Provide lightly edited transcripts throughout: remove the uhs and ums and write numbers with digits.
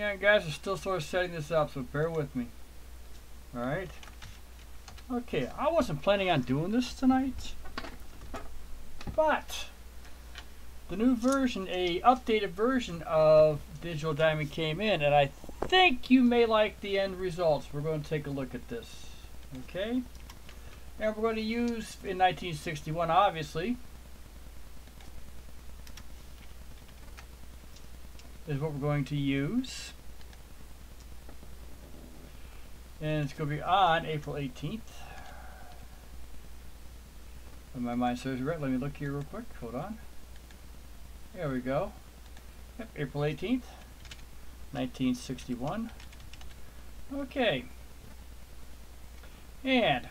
Hang on, guys. We're still sort of setting this up, so bear with me. All right. Okay, I wasn't planning on doing this tonight, but the new version, a updated version of Digital Diamond came in, and I think you may like the end results. We're going to take a look at this. Okay. And we're going to use, in 1961, obviously, is what we're going to use. And it's going to be on April 18th. If my mind serves me right, let me look here real quick. Hold on. There we go. Yep, April 18th, 1961. Okay. And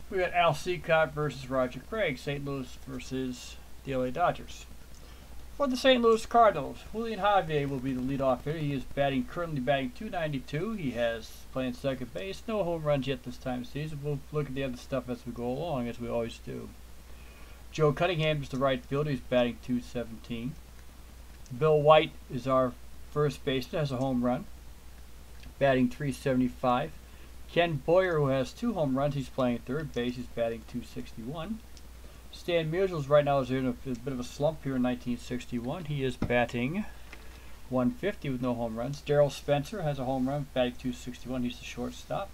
we got Al Cicotte versus Roger Craig, St. Louis versus the LA Dodgers. For the St. Louis Cardinals, Julian Javier will be the leadoff hitter. He is currently batting .292. He has playing second base. No home runs yet this time of season. We'll look at the other stuff as we go along, as we always do. Joe Cunningham is the right fielder. He's batting .217. Bill White is our first baseman, has a home run, batting .375. Ken Boyer, who has 2 home runs, he's playing third base. He's batting .261. Stan Musials right now is in a bit of a slump here in 1961. He is batting .150 with no home runs. Darrell Spencer has a home run, batting .261. He's the shortstop.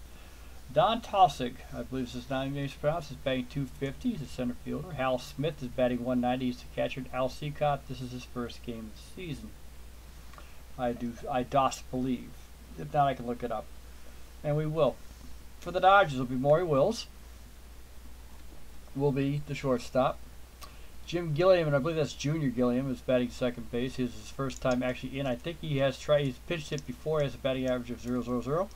Don Tossig, I believe this is not even pronounced, is batting .250. He's a center fielder. Hal Smith is batting .190. He's the catcher. Al Cicotte, this is his first game of the season. I dost believe. If not, I can look it up. And we will. For the Dodgers, it'll be Maury Wills. Will be the shortstop. Jim Gilliam, and I believe that's Junior Gilliam, is batting second base. This is his first time actually in. I think he's pitched it before. He has a batting average of .000.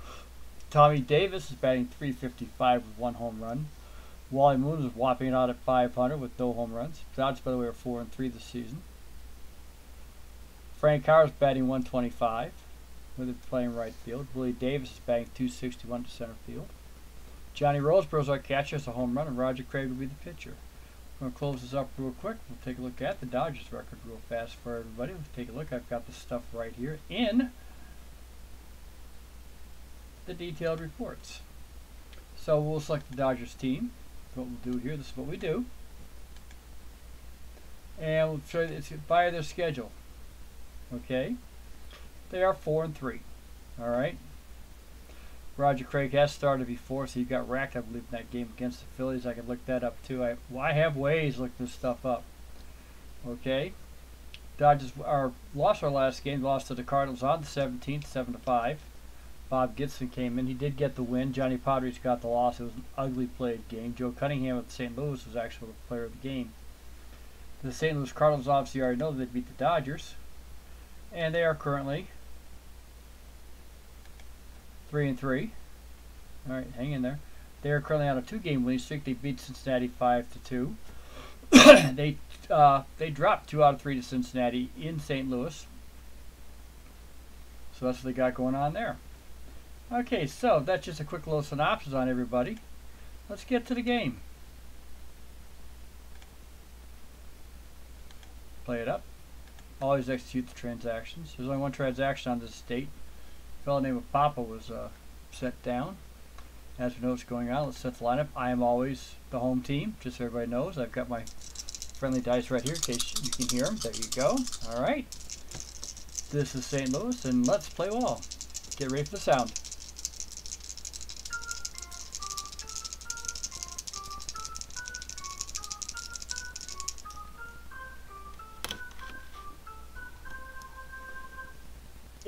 Tommy Davis is batting .355 with 1 home run. Wally Moon is whopping it out at .500 with no home runs. Dodgers, by the way, are 4-3 this season. Frank Carr is batting .125 with it playing right field. Willie Davis is batting .261 to center field. Johnny Roseboro is our catcher, has a home run, and Roger Craig will be the pitcher. I'm going to close this up real quick. We'll take a look at the Dodgers record real fast for everybody. Let's take a look. I've got the stuff right here in the detailed reports. So we'll select the Dodgers team. What we'll do here, this is what we do. And we'll show you it's by their schedule. Okay? They are 4-3. Alright? Roger Craig has started before, so he got racked, I believe, in that game against the Phillies. I can look that up too. I have ways to look this stuff up. Okay? Dodgers lost our last game, lost to the Cardinals on the 17th, 7-5. Bob Gibson came in. He did get the win. Johnny Podres got the loss. It was an ugly played game. Joe Cunningham of St. Louis was actually the player of the game. The St. Louis Cardinals obviously already know that they beat the Dodgers. And they are currently 3-3. All right, hang in there. They are currently on a 2-game winning streak. They beat Cincinnati 5-2. They dropped 2 out of 3 to Cincinnati in St. Louis. So that's what they got going on there. Okay, so that's just a quick little synopsis on everybody. Let's get to the game. Play it up. Always execute the transactions. There's only one transaction on this date. A fellow named Papa was set down. As we know what's going on, let's set the lineup. I am always the home team, just so everybody knows. I've got my friendly dice right here in case you can hear them. There you go. All right. This is St. Louis, and let's play ball. Get ready for the sound.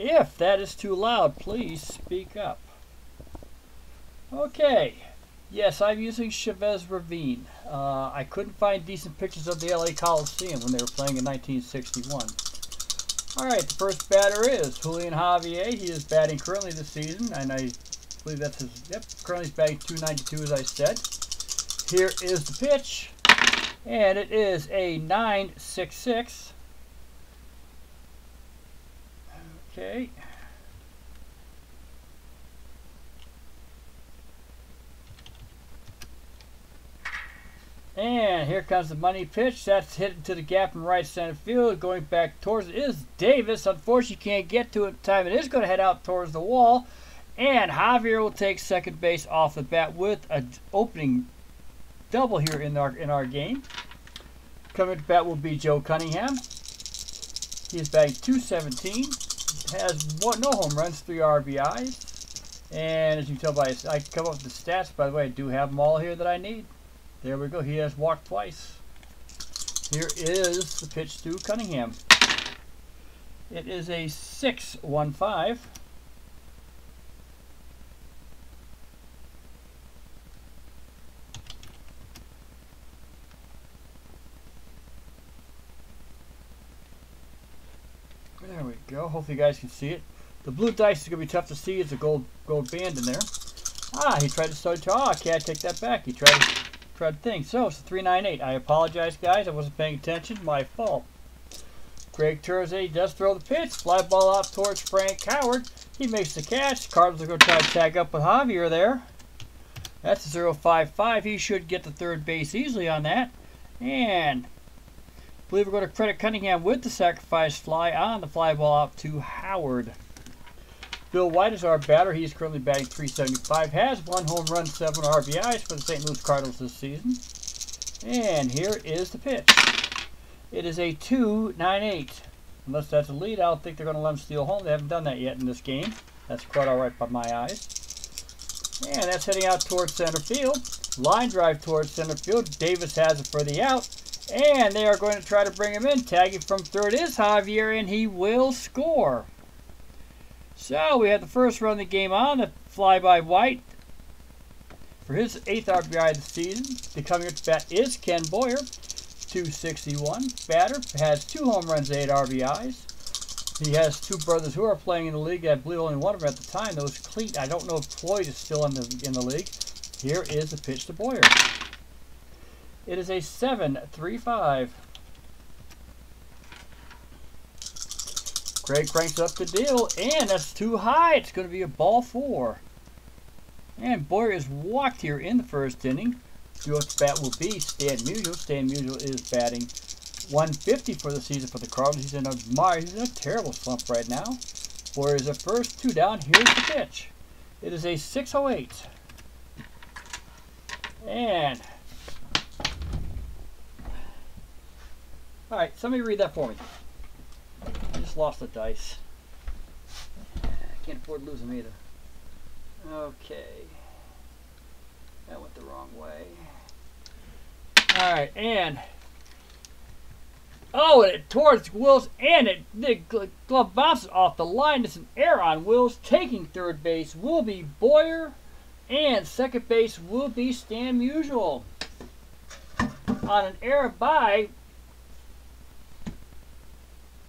If that is too loud, please speak up. Okay. Yes, I'm using Chavez Ravine. I couldn't find decent pictures of the LA Coliseum when they were playing in 1961. Alright, the first batter is Julian Javier. He is batting currently this season, and I believe that's his, yep, currently he's batting .292 as I said. Here is the pitch, and it is a 9.66. Okay. And here comes the money pitch. That's hit to the gap in right center field. Going back towards it is Davis. Unfortunately, can't get to it in time. It is going to head out towards the wall. And Javier will take second base off the bat with an opening double here in our game. Coming to bat will be Joe Cunningham. He is batting .217. Has no home runs, 3 RBIs. And as you can tell by I come up with the stats. By the way, I do have them all here that I need. There we go. He has walked twice. Here is the pitch to Cunningham. It is a 6-1-5. There we go. Hopefully you guys can see it. The blue dice is going to be tough to see. It's a gold band in there. He tried to start. Okay, I take that back. He tried to think. So it's a 398. I apologize, guys. I wasn't paying attention. My fault. Greg Turzay does throw the pitch. Fly ball out towards Frank Howard. He makes the catch. Cardinals are going to try to tag up with Javier there. That's a 0.55. He should get to third base easily on that. And I believe we're going to credit Cunningham with the sacrifice fly on the fly ball out to Howard. Bill White is our batter. He's currently batting .375. Has 1 home run, 7 RBIs for the St. Louis Cardinals this season. And here is the pitch. It is a 2.98. Unless that's a lead, I don't think they're going to let him steal home. They haven't done that yet in this game. That's quite all right by my eyes. And that's heading out towards center field. Line drive towards center field. Davis has it for the out. And they are going to try to bring him in. Tagging from third is Javier, and he will score. So we have the first run of the game on the fly by White for his 8th RBI of the season. The coming up to bat is Ken Boyer, .261. Batter has 2 home runs, 8 RBIs. He has 2 brothers who are playing in the league. I believe only one of them at the time. That was Cleet. I don't know if Floyd is still in the league. Here is the pitch to Boyer. It is a 7.35. Craig cranks up the deal, and that's too high. It's going to be a ball 4. And Boyer is walked here in the first inning. The bat will be Stan Musial. Stan Musial is batting .150 for the season for the Cardinals. He's in a terrible slump right now. Boyer is at first, 2 down. Here's the pitch. It is a 6.08. And all right, somebody read that for me. I just lost the dice. I can't afford losing either. Okay. That went the wrong way. Alright, and towards Wills, and the glove bounces off the line. It's an error on Wills. Taking third base will be Boyer, and second base will be Stan Musial. On an error by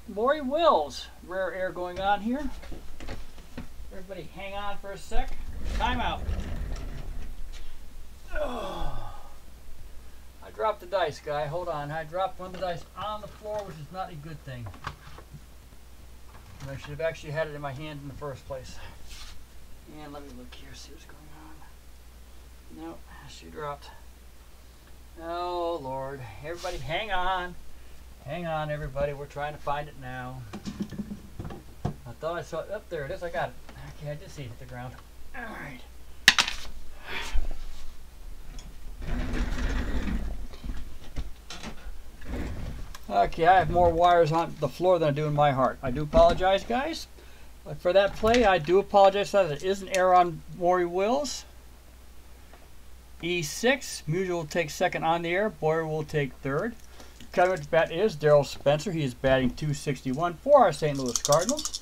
Maury Wills. Rare air going on here. Everybody hang on for a sec. Timeout. Oh. I dropped the dice, guy. Hold on. I dropped one of the dice on the floor, which is not a good thing. I should have actually had it in my hand in the first place. And let me look here, see what's going on. Nope, she dropped. Oh, Lord. Everybody hang on. Hang on, everybody. We're trying to find it now. I thought I saw it. Oh, there it is. I got it. Okay, I did see it hit the ground. All right. Okay, I have more wires on the floor than I do in my heart. I do apologize, guys. But for that play, I do apologize that it is an error on Maury Wills. E6. Musial will take second on the air. Boyer will take third. Coming to bat is Darryl Spencer. He is batting .261 for our St. Louis Cardinals.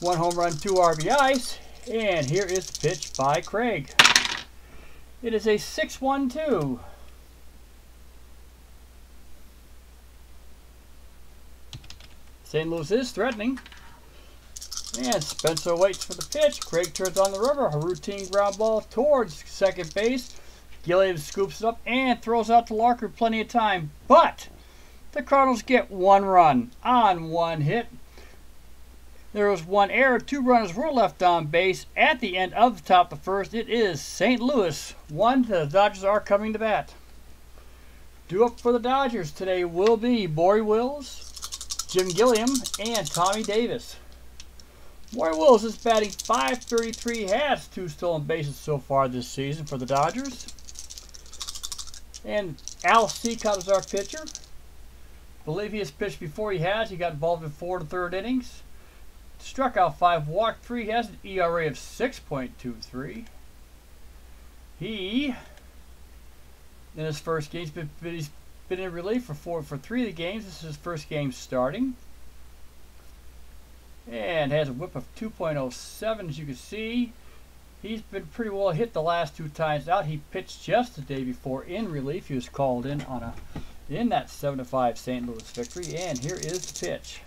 1 home run, 2 RBIs. And here is the pitch by Craig. It is a 6-1-2. St. Louis is threatening. And Spencer waits for the pitch. Craig turns on the rubber. A routine ground ball towards second base. Gilliam scoops it up and throws out to Larker. Plenty of time. But the Cardinals get 1 run on 1 hit. There was 1 error. 2 runners were left on base at the end of the top of the first. It is St. Louis 1. The Dodgers are coming to bat. Due up for the Dodgers today will be Maury Wills, Jim Gilliam, and Tommy Davis. Maury Wills is batting .533, has 2 stolen bases so far this season for the Dodgers. And Al Cicotte is our pitcher. Believe he has pitched before. He has. He got involved in 4 1/3 innings. Struck out 5, walked 3. He has an ERA of 6.23. He, in his first game, he's been in relief for 3 of the games. This is his first game starting. And has a whip of 2.07, as you can see. He's been pretty well hit the last 2 times out. He pitched just the day before in relief. He was called in on in that 7-5 St. Louis victory. And here is the pitch.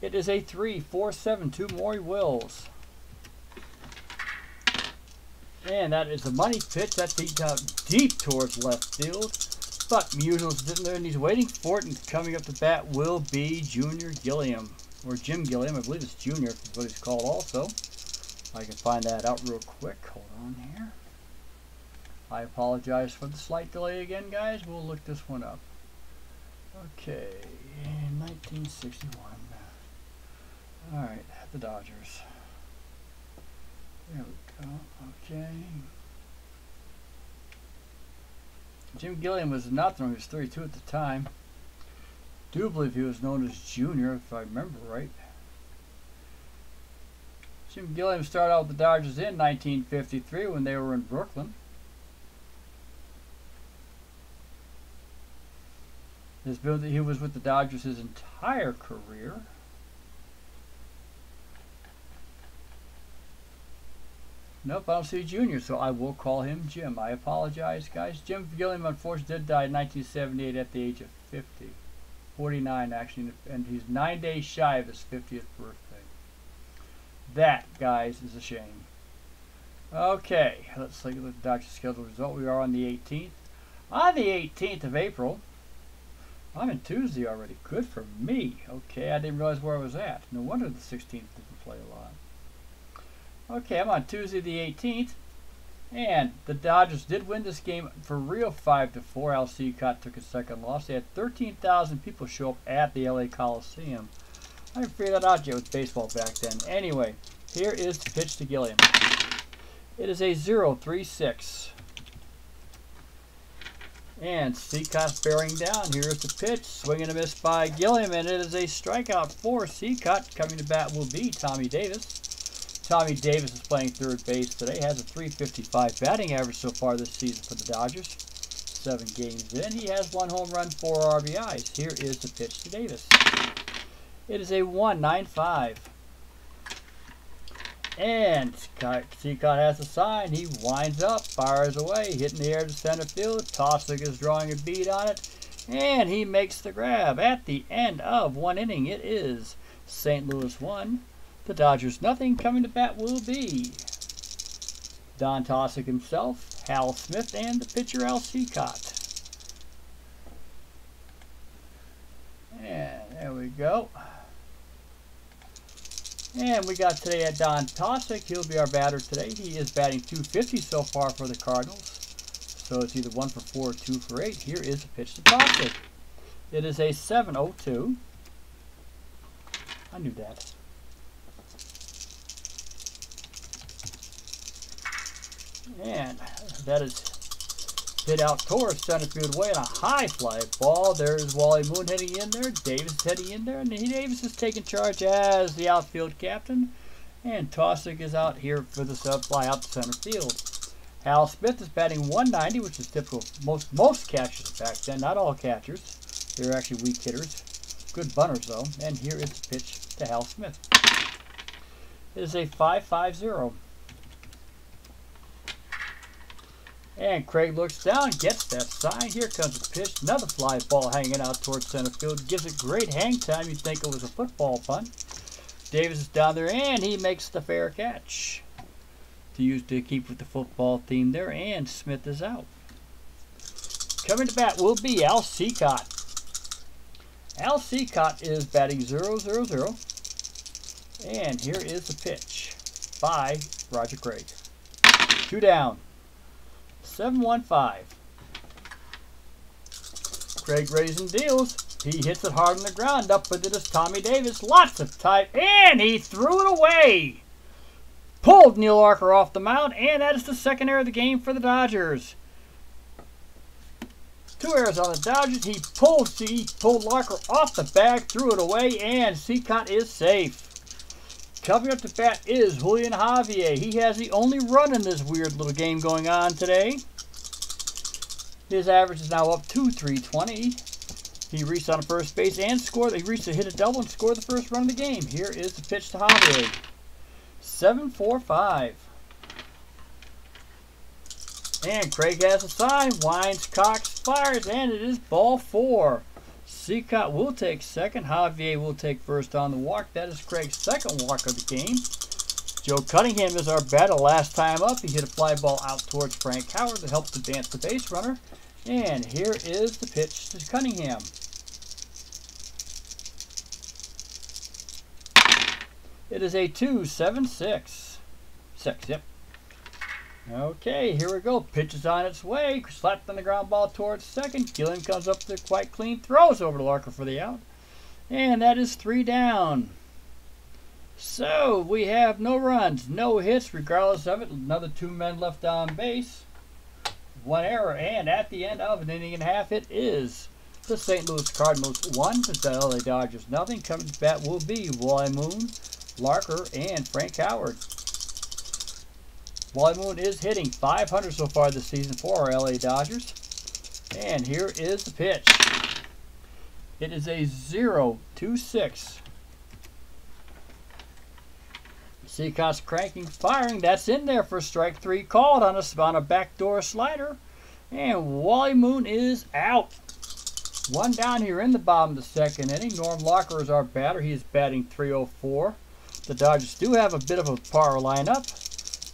It is a 3-4-7 to Maury Wills. And that is a money pitch. That's beat out deep towards left field. But Musial's sitting there and he's waiting for it. And coming up to bat will be Junior Gilliam. Or Jim Gilliam. I believe it's Junior is what he's called also. I can find that out real quick. Hold on here. I apologize for the slight delay again, guys. We'll look this one up. Okay, 1961. Alright, the Dodgers. There we go. Okay. Jim Gilliam was not throwing. He was 32 at the time. Do believe he was known as Junior, if I remember right. Jim Gilliam started out with the Dodgers in 1953 when they were in Brooklyn. He was with the Dodgers his entire career. Nope, I don't see Junior, so I will call him Jim. I apologize, guys. Jim Gilliam, unfortunately, did die in 1978 at the age of 50. 49, actually, and he's 9 days shy of his 50th birthday. That, guys, is a shame. Okay, let's look at the Dodgers schedule result. We are on the 18th. On the 18th of April, I'm in Tuesday already. Good for me. Okay, I didn't realize where I was at. No wonder the 16th didn't play a lot. Okay, I'm on Tuesday the 18th. And the Dodgers did win this game for real 5-4. Al Cicotte took a second loss. They had 13,000 people show up at the LA Coliseum. I didn't figure that out yet with baseball back then. Anyway, here is the pitch to Gilliam. It is a 0-3-6. And Cicotte bearing down. Here is the pitch. Swing and a miss by Gilliam. And it is a strikeout for Cicotte. Coming to bat will be Tommy Davis. Tommy Davis is playing third base today. Has a .355 batting average so far this season for the Dodgers. 7 games in. He has 1 home run, 4 RBIs. Here is the pitch to Davis. It is a 1-9-5. And Cicotte has a sign. He winds up, fires away, hitting the air to center field. Tosick is drawing a bead on it. And he makes the grab. At the end of 1 inning, it is St. Louis 1. The Dodgers nothing. Coming to bat will be Don Tosick himself, Hal Smith, and the pitcher Al Cicotte. And there we go. And we got today at Don Tosick. He'll be our batter today. He is batting .250 so far for the Cardinals. So it's either 1 for 4 or 2 for 8. Here is a pitch to Tosick. It is a 7-0-2. I knew that. And that is hit out towards center field way on a high fly ball. There's Wally Moon heading in there. Davis heading in there. And Davis is taking charge as the outfield captain. And Tosick is out here for the sub fly out to center field. Hal Smith is batting .190, which is typical of most catchers back then. Not all catchers. They're actually weak hitters. Good bunters, though. And here is the pitch to Hal Smith. It is a 5-5-0. And Craig looks down, gets that sign. Here comes the pitch. Another fly ball hanging out towards center field. Gives it great hang time. You'd think it was a football punt. Davis is down there, and he makes the fair catch. To keep with the football theme there, and Smith is out. Coming to bat will be Al Cicotte. Al Cicotte is batting 0-0-0. And here is the pitch by Roger Craig. 2 down. 7-1-5. Craig raising deals. He hits it hard on the ground. Up with it is Tommy Davis. Lots of type. And he threw it away. Pulled Neil Larker off the mound. And that is the second error of the game for the Dodgers. 2 errors on the Dodgers. He pulled Larker off the bag. Threw it away. And Cicotte is safe. Coming up to bat is Julian Javier. He has the only run in this weird little game going on today. His average is now up to 320. He reached on first base and scored. He reached to hit a double and scored the first run of the game. Here is the pitch to Javier. 7-4-5. And Craig has a sign. Winds, cocks, fires, and it is ball 4. Cicotte will take second. Javier will take first on the walk. That is Craig's second walk of the game. Joe Cunningham is our batter. Last time up, he hit a fly ball out towards Frank Howard that helped advance the base runner. And here is the pitch to Cunningham. It is a 2-7-6. 6, yep. Okay, here we go. Pitch is on its way. Slapped on the ground ball towards second. Gilliam comes up to quite clean. Throws over to Larker for the out. And that is 3 down. So, we have no runs, no hits, regardless of it. Another 2 men left on base. 1 error, and at the end of an inning and a half, it is the St. Louis Cardinals 1, the LA Dodgers nothing. Coming to bat will be Wally Moon, Larker, and Frank Howard. Wally Moon is hitting .500 so far this season for our LA Dodgers. And here is the pitch. It is a 0-2-6. Cicotte's cranking, firing. That's in there for strike 3 called on a backdoor slider. And Wally Moon is out. 1 down here in the bottom of the second inning. Norm Larker is our batter. He is batting .304. The Dodgers do have a bit of a power lineup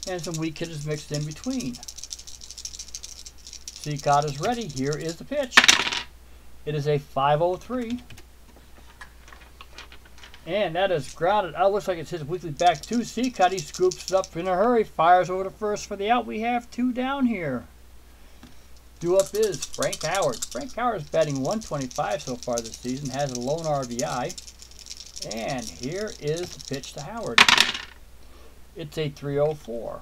and some weak hitters mixed in between. Cicotte is ready. Here is the pitch. It is a 5-0-3. And that is grounded out. Looks like it's his weekly back to Cicotte. He scoops it up in a hurry. Fires over to first for the out. We have 2 down here. Due up is Frank Howard. Frank Howard is batting .125 so far this season. Has a lone RBI. And here is the pitch to Howard. It's a 3-0-4.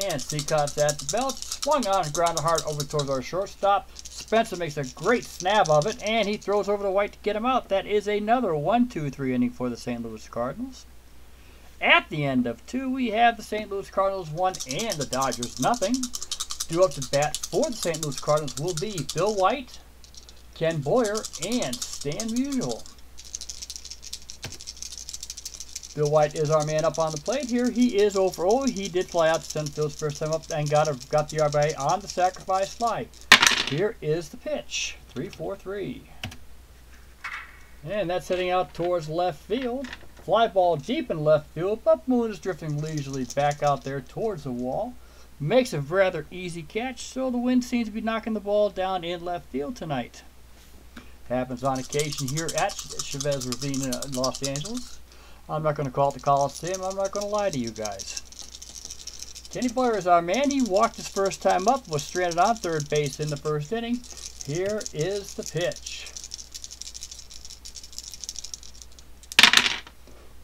And Cicotte's at the belt. Swung on and grounded hard over towards our shortstop. Spencer makes a great snap of it, and he throws over to White to get him out. That is another 1-2-3 inning for the St. Louis Cardinals. At the end of 2, we have the St. Louis Cardinals 1 and the Dodgers nothing. Due up to bat for the St. Louis Cardinals will be Bill White, Ken Boyer, and Stan Musial. Bill White is our man up on the plate here. He is 0-for-0. He did fly out to center field first time up and got the RBI on the sacrifice fly. Here is the pitch. 3-4-3. And that's heading out towards left field. Fly ball deep in left field, but Moon is drifting leisurely back out there towards the wall. Makes a rather easy catch, so the wind seems to be knocking the ball down in left field tonight. Happens on occasion here at Chavez Ravine in Los Angeles. I'm not going to call it the Coliseum. I'm not going to lie to you guys. Kenny Boyer is our man. He walked his first time up, was stranded on third base in the first inning. Here is the pitch.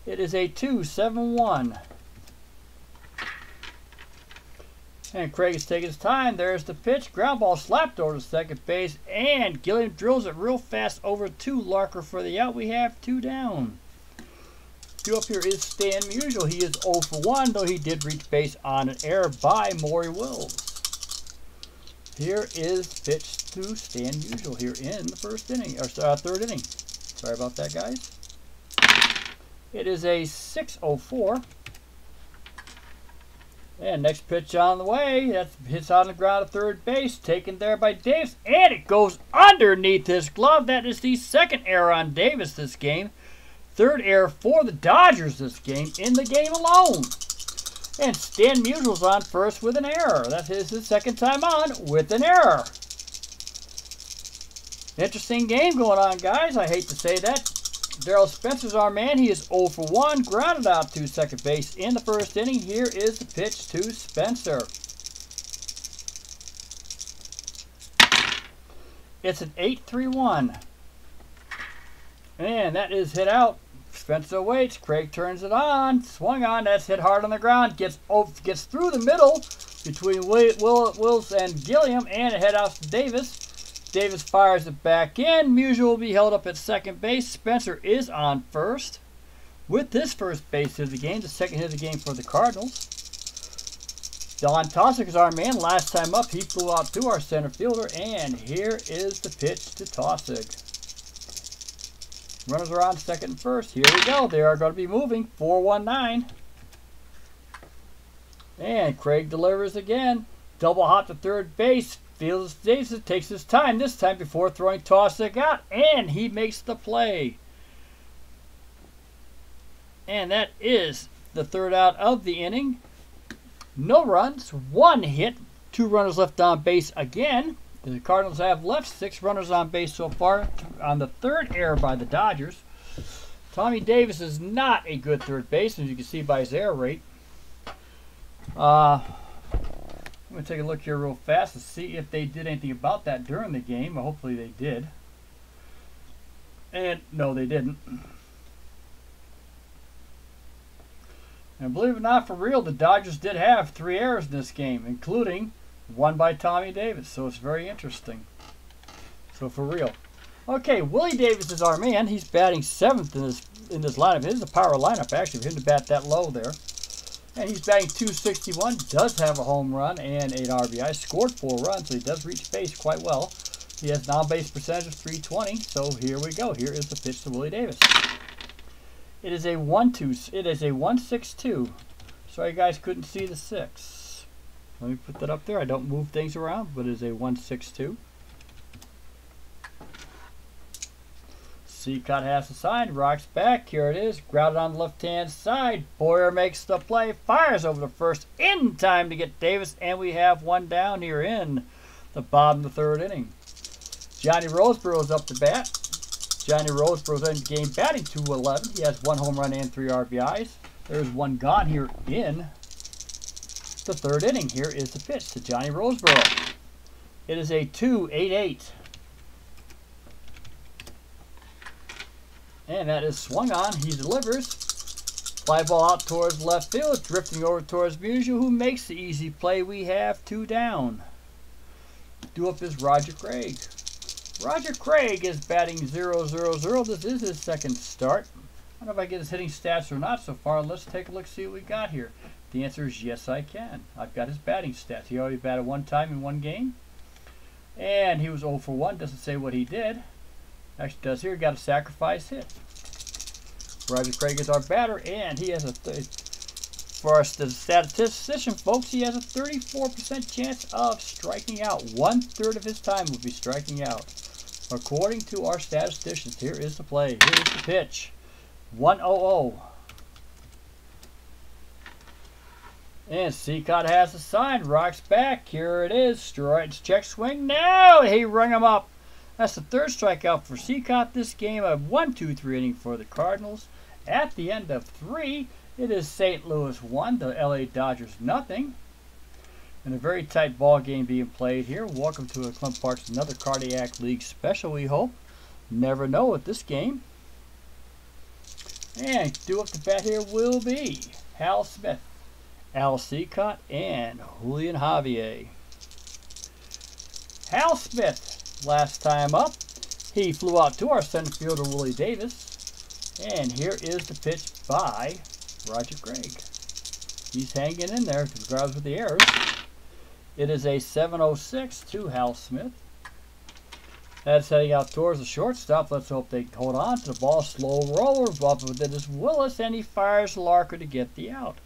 It is a 2-7-1. And Craig is taking his time. There's the pitch. Ground ball slapped over to second base. And Gilliam drills it real fast over to Larker for the out. We have 2 down. Up here is Stan Musial. He is 0-for-1, though he did reach base on an error by Maury Wills. Here is the pitch to Stan Musial here in the first inning, or third inning. Sorry about that, guys. It is a 6-0-4. And next pitch on the way. That hits on the ground at third base, taken there by Davis, and it goes underneath his glove. That is the second error on Davis this game. Third error for the Dodgers this game, in the game alone. And Stan Musial's on first with an error. That is his second time on with an error. Interesting game going on, guys. I hate to say that. Darryl Spencer's our man. He is 0-for-1, grounded out to second base in the first inning. Here is the pitch to Spencer. It's an 8-3-1. And that is hit out. Spencer waits. Craig turns it on. Swung on. That's hit hard on the ground. Gets through the middle between Wills and Gilliam, and it head out to Davis. Davis fires it back in. Musial will be held up at second base. Spencer is on first with his first base hit of the game, the second hit of the game for the Cardinals. Don Tosick is our man. Last time up, he flew out to our center fielder, and here is the pitch to Tosick. Runners are on second and first. Here we go. They are going to be moving. 4-1-9. And Craig delivers again. Double hop to third base. Fields Davis, takes his time this time before throwing Tosick out, and he makes the play. And that is the third out of the inning. No runs, one hit, 2 runners left on base again. The Cardinals have left 6 runners on base so far on the third error by the Dodgers. Tommy Davis is not a good third baseman, as you can see by his error rate. I'm going to take a look here real fast to see if they did anything about that during the game. Well, hopefully they did. And no, they didn't. And believe it or not, for real, the Dodgers did have 3 errors in this game, including one by Tommy Davis. So it's very interesting. So for real. Okay, Willie Davis is our man. He's batting 7th in this lineup. It is a power lineup, actually, for him to bat that low there. And he's batting .261, does have a home run and 8 RBI, scored 4 runs, so he does reach base quite well. He has an on-base percentage of .320, so here we go. Here is the pitch to Willie Davis. It is a 1-2. It is a 1-6-2. Sorry, you guys couldn't see the 6. Let me put that up there. I don't move things around, but it is a 1-6-2. Cicotte has the sign, rocks back, here it is, grounded on the left-hand side. Boyer makes the play, fires over to first in time to get Davis, and we have one down here in the bottom of the 3rd inning. Johnny Roseboro is up to bat. Johnny Roseboro's in the game batting .211. He has 1 home run and 3 RBIs. There's one gone here in the 3rd inning. Here is the pitch to Johnny Roseboro. It is a 2-8-8. And that is swung on. He delivers. Fly ball out towards left field, drifting over towards Musial, who makes the easy play. We have 2 down. Due up is Roger Craig. Roger Craig is batting .000. This is his 2nd start. I don't know if I get his hitting stats or not so far. Let's take a look, see what we got here. The answer is yes, I can. I've got his batting stats. He already batted 1 time in 1 game. And he was 0 for 1. Doesn't say what he did. Actually does here. Got a sacrifice hit. Roger Craig is our batter, and he has a for our statistician, folks, he has a 34% chance of striking out. 1/3 of his time will be striking out, according to our statisticians. Here is the play. Here is the pitch. 1-0-0. And Cicotte has the sign. Rocks back. Here it is. Strikes, check swing. No! He rung him up. That's the 3rd strikeout for Cicotte this game. A 1-2-3 inning for the Cardinals. At the end of 3, it is St. Louis 1, the LA Dodgers nothing. And a very tight ball game being played here. Welcome to Clemson Park's another Cardiac League special, we hope. Never know with this game. And due up to bat here will be Hal Smith, Al Cicotte, and Julian Javier. Hal Smith. Last time up, he flew out to our center fielder, Willie Davis. And here is the pitch by Roger Craig. He's hanging in there, regardless of the errors. It is a 7-0-6 to Hal Smith. That's heading out towards the shortstop. Let's hope they hold on to the ball. Slow roller. Up with it is Willis, and he fires Larker to get the out.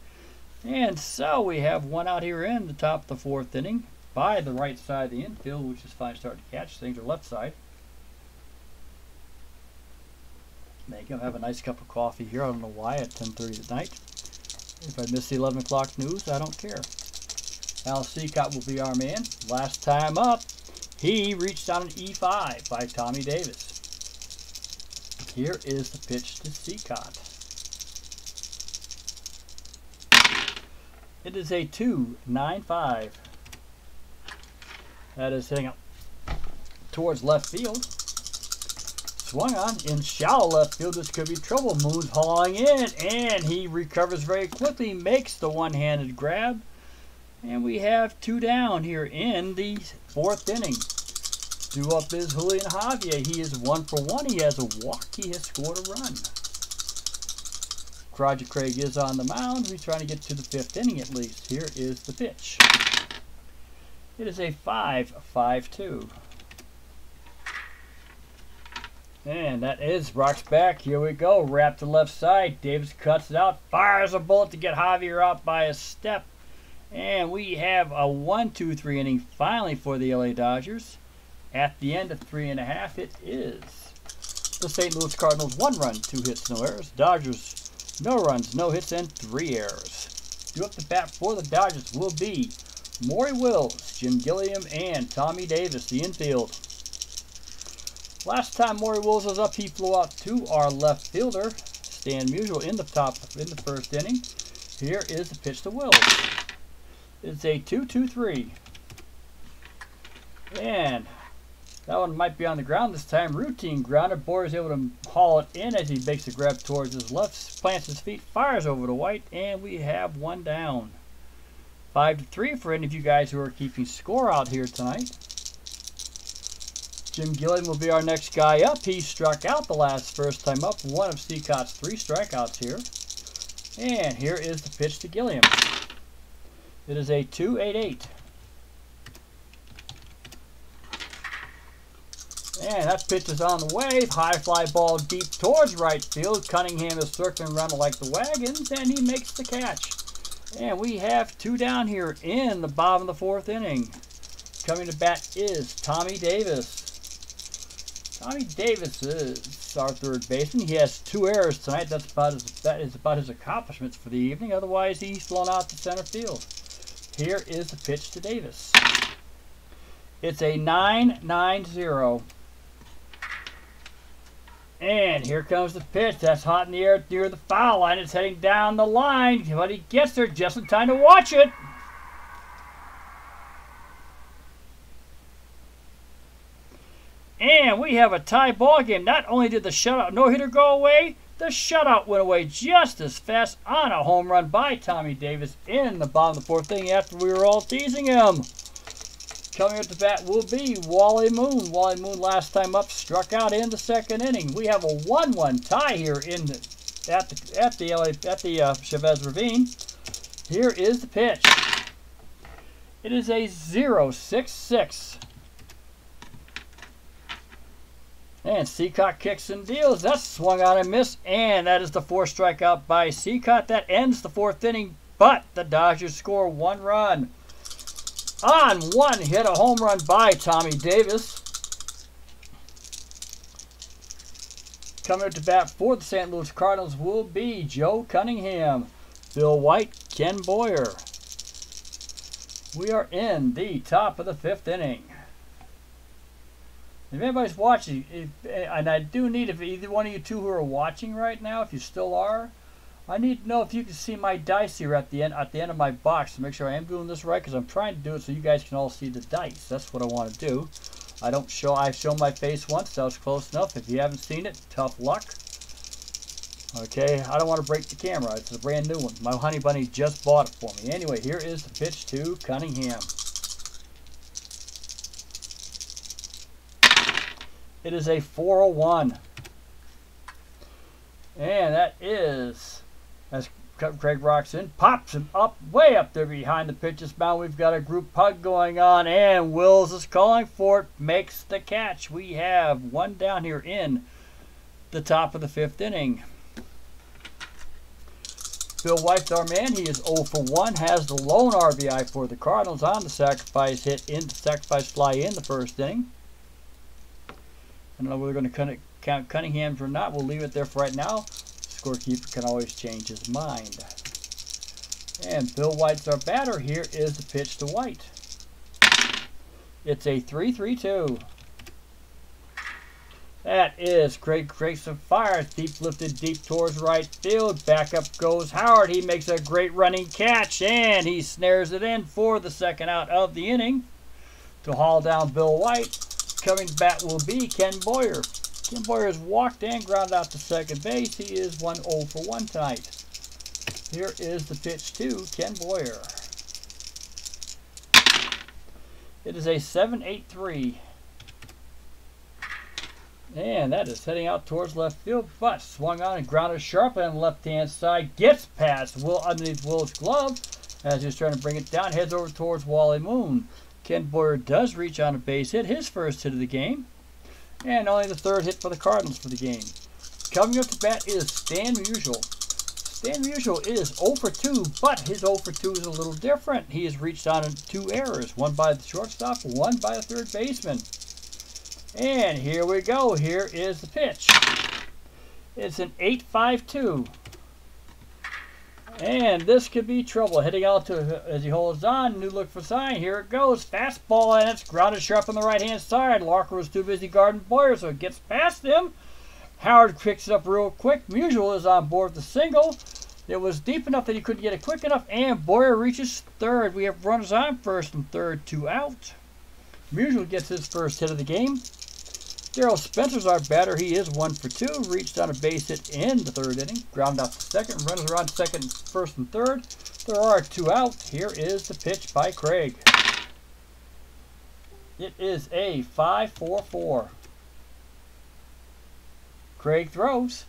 And so we have one out here in the top of the 4th inning. By the right side of the infield, which is fine, starting to catch things, or left side. Make him have a nice cup of coffee here. I don't know why at 10:30 at night. If I miss the 11 o'clock news, I don't care. Al Cicotte will be our man. Last time up, he reached on an E5 by Tommy Davis. Here is the pitch to Cicotte. It is a 2-9-5. That is hitting up towards left field. Swung on in shallow left field. This could be trouble. Moon's hauling in, and he recovers very quickly, makes the one-handed grab. And we have 2 down here in the 4th inning. Due up is Julian Javier. He is 1 for 1. He has a walk. He has scored a run. Roger Craig is on the mound. He's trying to get to the 5th inning at least. Here is the pitch. It is a 5-5-2. And that is rocks back. Here we go. Wrap to left side. Davis cuts it out. Fires a bullet to get Javier out by a step. And we have a 1-2-3 inning finally for the LA Dodgers. At the end of 3.5, it is the St. Louis Cardinals 1 run, 2 hits, no errors. Dodgers, no runs, no hits, and 3 errors. Due up the bat for the Dodgers will be Maury Wills, Jim Gilliam, and Tommy Davis, the infield. Last time Maury Wills was up, he flew out to our left fielder, Stan Musial, in the 1st inning. Here is the pitch to Wills. It's a 2-2-3. And that one might be on the ground this time. Routine grounded. Boyer is able to haul it in as he makes a grab towards his left, plants his feet, fires over to White, and we have 1 down. 5-3 for any of you guys who are keeping score out here tonight. Jim Gilliam will be our next guy up. He struck out the first time up. One of Cicotte's 3 strikeouts here. And here is the pitch to Gilliam. It is a 2-8-8. And that pitch is on the way. High fly ball deep towards right field. Cunningham is circling around like the wagons, and he makes the catch. And we have 2 down here in the bottom of the 4th inning. Coming to bat is Tommy Davis. Tommy Davis is our 3rd baseman. He has 2 errors tonight. That is about his accomplishments for the evening. Otherwise, he's flown out to center field. Here is the pitch to Davis. It's a 9-9-0. And here comes the pitch. That's hot in the air near the foul line. It's heading down the line, but he gets there just in time to watch it. And we have a tie ball game. Not only did the shutout no-hitter go away, the shutout went away just as fast on a home run by Tommy Davis in the bottom of the 4th inning after we were all teasing him. Coming up to bat will be Wally Moon. Wally Moon last time up struck out in the 2nd inning. We have a 1-1 tie here at the Chavez Ravine. Here is the pitch. It is a 0-6-6. And Cicotte kicks and deals. That's swung on and missed, and that is the 4th strikeout by Cicotte. That ends the 4th inning, but the Dodgers score 1 run. On 1 hit, a home run by Tommy Davis. Coming up to bat for the St. Louis Cardinals will be Joe Cunningham, Bill White, Ken Boyer. We are in the top of the 5th inning. If anybody's watching, and I do need, if either one of you 2 who are watching right now, if you still are, I need to know if you can see my dice here at the end of my box to make sure I am doing this right, because I'm trying to do it so you guys can all see the dice. That's what I want to do. I've shown my face once. That was close enough. If you haven't seen it, tough luck. Okay, I don't want to break the camera. It's a brand new one. My honey bunny just bought it for me. Anyway, here is the pitch to Cunningham. It is a 4-0-1. And that is, as Craig rocks in, pops him up, way up there behind the pitcher's mound. We've got a group hug going on, and Wills is calling for it, makes the catch. We have 1 down here in the top of the 5th inning. Bill White's our man. He is 0 for 1, has the lone RBI for the Cardinals on the sacrifice fly in the 1st inning. I don't know whether we're going to count Cunningham's or not. We'll leave it there for right now. Scorekeeper can always change his mind. And Bill White's our batter. Here is the pitch to White. It's a 3-3-2. That is Craig Grayson fires. Deep lifted deep towards right field. Back up goes Howard. He makes a great running catch, and he snares it in for the 2nd out of the inning to haul down Bill White. coming back will be Ken Boyer. Ken Boyer has walked and grounded out to second base. He is 1-0 for 1 tonight. Here is the pitch to Ken Boyer. It is a 7-8-3. And that is heading out towards left field, but swung on and grounded sharply on the left-hand side. Gets past Will underneath Will's glove as he's trying to bring it down. Heads over towards Wally Moon. Ken Boyer does reach on a base hit, his first hit of the game, and only the 3rd hit for the Cardinals for the game. Coming up to bat is Stan Musial. Stan Musial is 0 for 2, but his 0 for 2 is a little different. He has reached on 2 errors, one by the shortstop, one by the 3rd baseman. And here we go. Here is the pitch. It's an 8-5-2. And this could be trouble. Heading out to as he holds on. New look for sign. Here it goes. Fastball, and it's grounded sharp on the right-hand side. Larker was too busy guarding Boyer, so it gets past him. Howard picks it up real quick. Musial is on board with the single. It was deep enough that he couldn't get it quick enough, and Boyer reaches 3rd. We have runners on 1st and 3rd, 2 out. Musial gets his first hit of the game. Darrell Spencer's our batter. He is 1 for 2. Reached on a base hit in the 3rd inning. Ground out to 2nd. Runners are on 2nd, 1st, and 3rd. There are 2 out. Here is the pitch by Craig. It is a 5-4-4. Craig throws.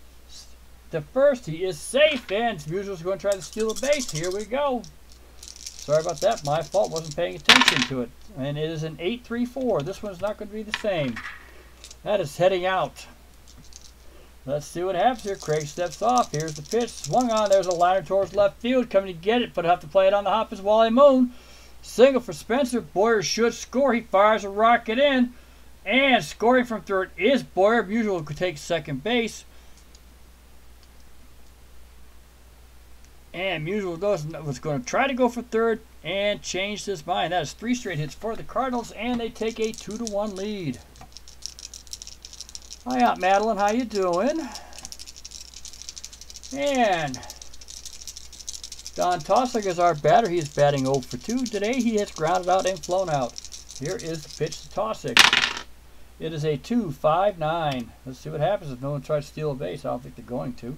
The first, he is safe, and Musial's going to try to steal a base. Here we go. Sorry about that. My fault. Wasn't paying attention to it. And it is an 8-3-4. This one's not going to be the same. That is heading out. Let's see what happens here. Craig steps off. Here's the pitch. Swung on. There's a liner towards left field. Coming to get it, but have to play it on the hop as Wally Moon. Single for Spencer. Boyer should score. He fires a rocket in. And scoring from 3rd is Boyer. Musial could take 2nd base. And Musial was going to try to go for 3rd and changed his mind. That is 3 straight hits for the Cardinals, and they take a 2-1 lead. Hi, Aunt Madeline. How you doing? And Don Tossick is our batter. He is batting 0 for 2. Today he has grounded out and flown out. Here is the pitch to Tossick. It is a 2-5-9. Let's see what happens if no one tries to steal a base. I don't think they're going to.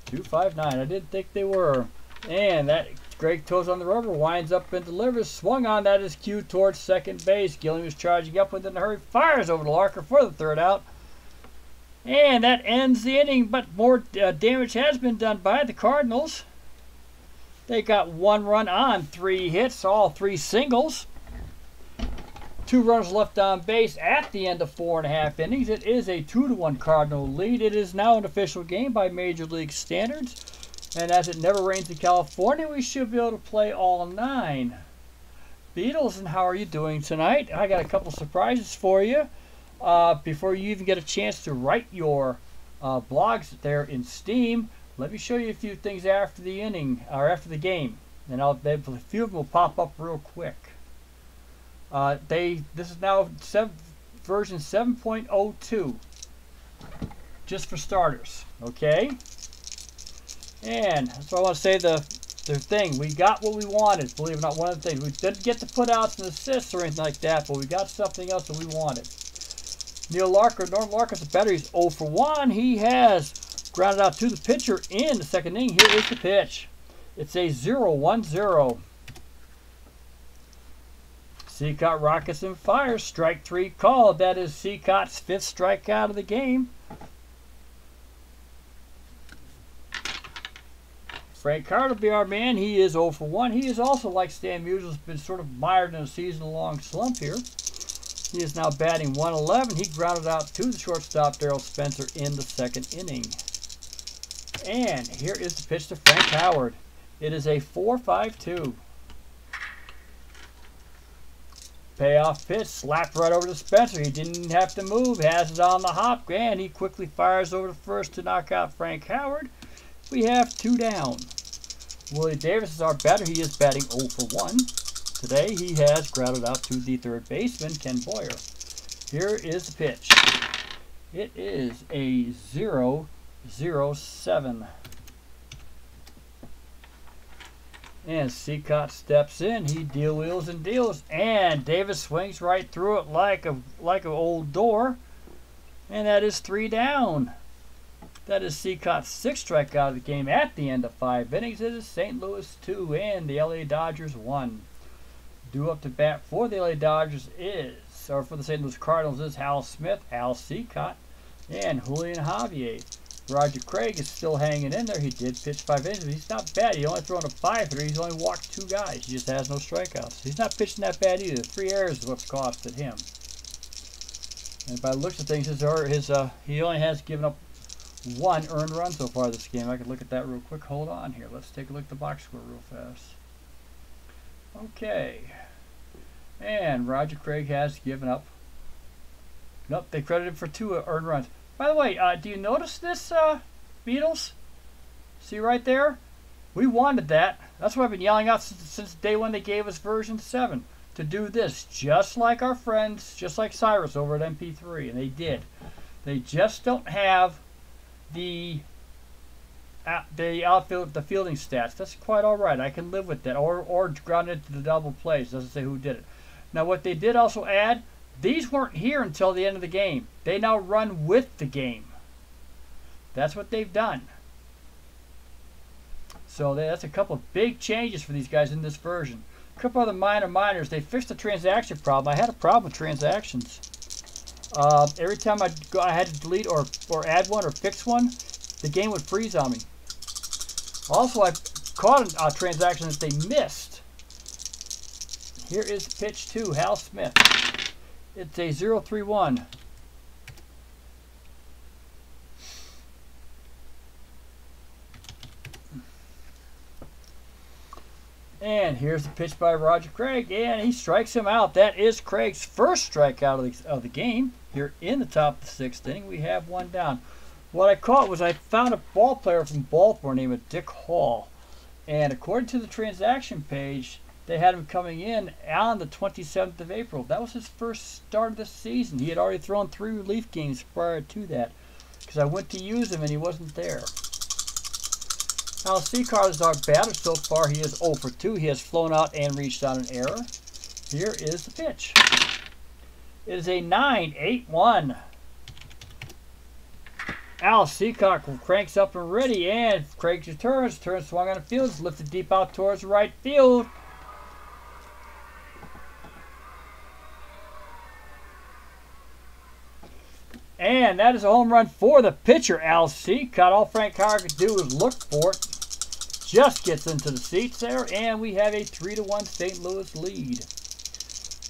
2-5-9. I didn't think they were. And that Greg toes on the rubber, winds up and delivers. Swung on, that is cued towards 2nd base. Gilliam was charging up with it in a hurry. Fires over to Larker for the 3rd out. And that ends the inning, but more damage has been done by the Cardinals. They got 1 run on 3 hits, all 3 singles. 2 runners left on base at the end of 4.5 innings. It is a 2-1 Cardinal lead. It is now an official game by Major League standards. And as it never rains in California, we should be able to play all 9. Beatles, and how are you doing tonight? I got a couple surprises for you. Before you even get a chance to write your blogs there in Steam, let me show you a few things after the inning, or after the game. And a few of them will pop up real quick. This is now version 7.02, just for starters, okay? And so I want to say the thing, we got what we wanted, believe it or not. One of the things, we didn't get the putouts and assists or anything like that, but we got something else that we wanted. Norm Larker's a batter. He's 0 for 1. He has grounded out to the pitcher in the 2nd inning. Here is the pitch. It's a 0-1-0. Cicotte rockets and fires. Strike 3 called. That is Cicotte's 5th strikeout of the game. Frank Howard will be our man. He is 0 for 1. He is also, like Stan Musial, has been sort of mired in a season-long slump here. He is now batting 111. He grounded out to the shortstop, Darrell Spencer, in the 2nd inning. And here is the pitch to Frank Howard. It is a 4-5-2. Payoff pitch, slapped right over to Spencer. He didn't have to move, has it on the hop, and he quickly fires over to first to knock out Frank Howard. We have 2 down. Willie Davis is our batter. He is batting 0 for 1. Today he has grounded out to the 3rd baseman, Ken Boyer. Here is the pitch. It is a 0-0-7. And Cicotte steps in. He wheels and deals. And Davis swings right through it like an old door. And that is 3 down. That is Cicotte's 6th strikeout of the game at the end of 5 innings. It is St. Louis 2 and the LA Dodgers 1. Due up to bat for the LA Dodgers or for the St. Louis Cardinals is Hal Smith, Al Cicotte, and Julian Javier. Roger Craig is still hanging in there. He did pitch 5 innings, but he's not bad. He only thrown a 5-3. He's only walked 2 guys. He just has no strikeouts. He's not pitching that bad either. 3 errors is what's costed him. And by the looks of things, he only has given up 1 earned run so far this game. I could look at that real quick. Hold on here. Let's take a look at the box score real fast. Okay. And Roger Craig has given up. Nope, they credited him for 2 earned runs. By the way, do you notice this, Beatles? See right there? We wanted that. That's what I've been yelling out since day one they gave us version 7. To do this, just like our friends, just like Cyrus over at MP3. And they did. They just don't have the fielding stats. That's quite all right. I can live with that. Or ground into the double plays. Doesn't say who did it. Now, what they did also add, these weren't here until the end of the game. They now run with the game. That's what they've done. So that's a couple of big changes for these guys in this version. A couple other minors. They fixed the transaction problem. I had a problem with transactions. Every time I had to delete or add one or fix one, the game would freeze on me. Also, I caught a transaction that they missed. Here is pitch 2, Hal Smith. It's a 0-3-1. And here's the pitch by Roger Craig, and he strikes him out. That is Craig's first strikeout of the game. Here in the top of the 6th inning, we have 1 down. What I caught was I found a ball player from Baltimore named Dick Hall. And according to the transaction page, they had him coming in on the 27th of April. That was his first start of the season. He had already thrown 3 relief games prior to that because I went to use him and he wasn't there. Now, Cicotte is our batter so far. He is 0 for 2. He has flown out and reached on an error. Here is the pitch. It is a 9-8-1. Al Cicotte cranks up and ready, and Craig returns. Swung on the field, is lifted deep out towards the right field. And that is a home run for the pitcher, Al Cicotte. All Frank Howard could do was look for it. Just gets into the seats there, and we have a 3-1 St. Louis lead.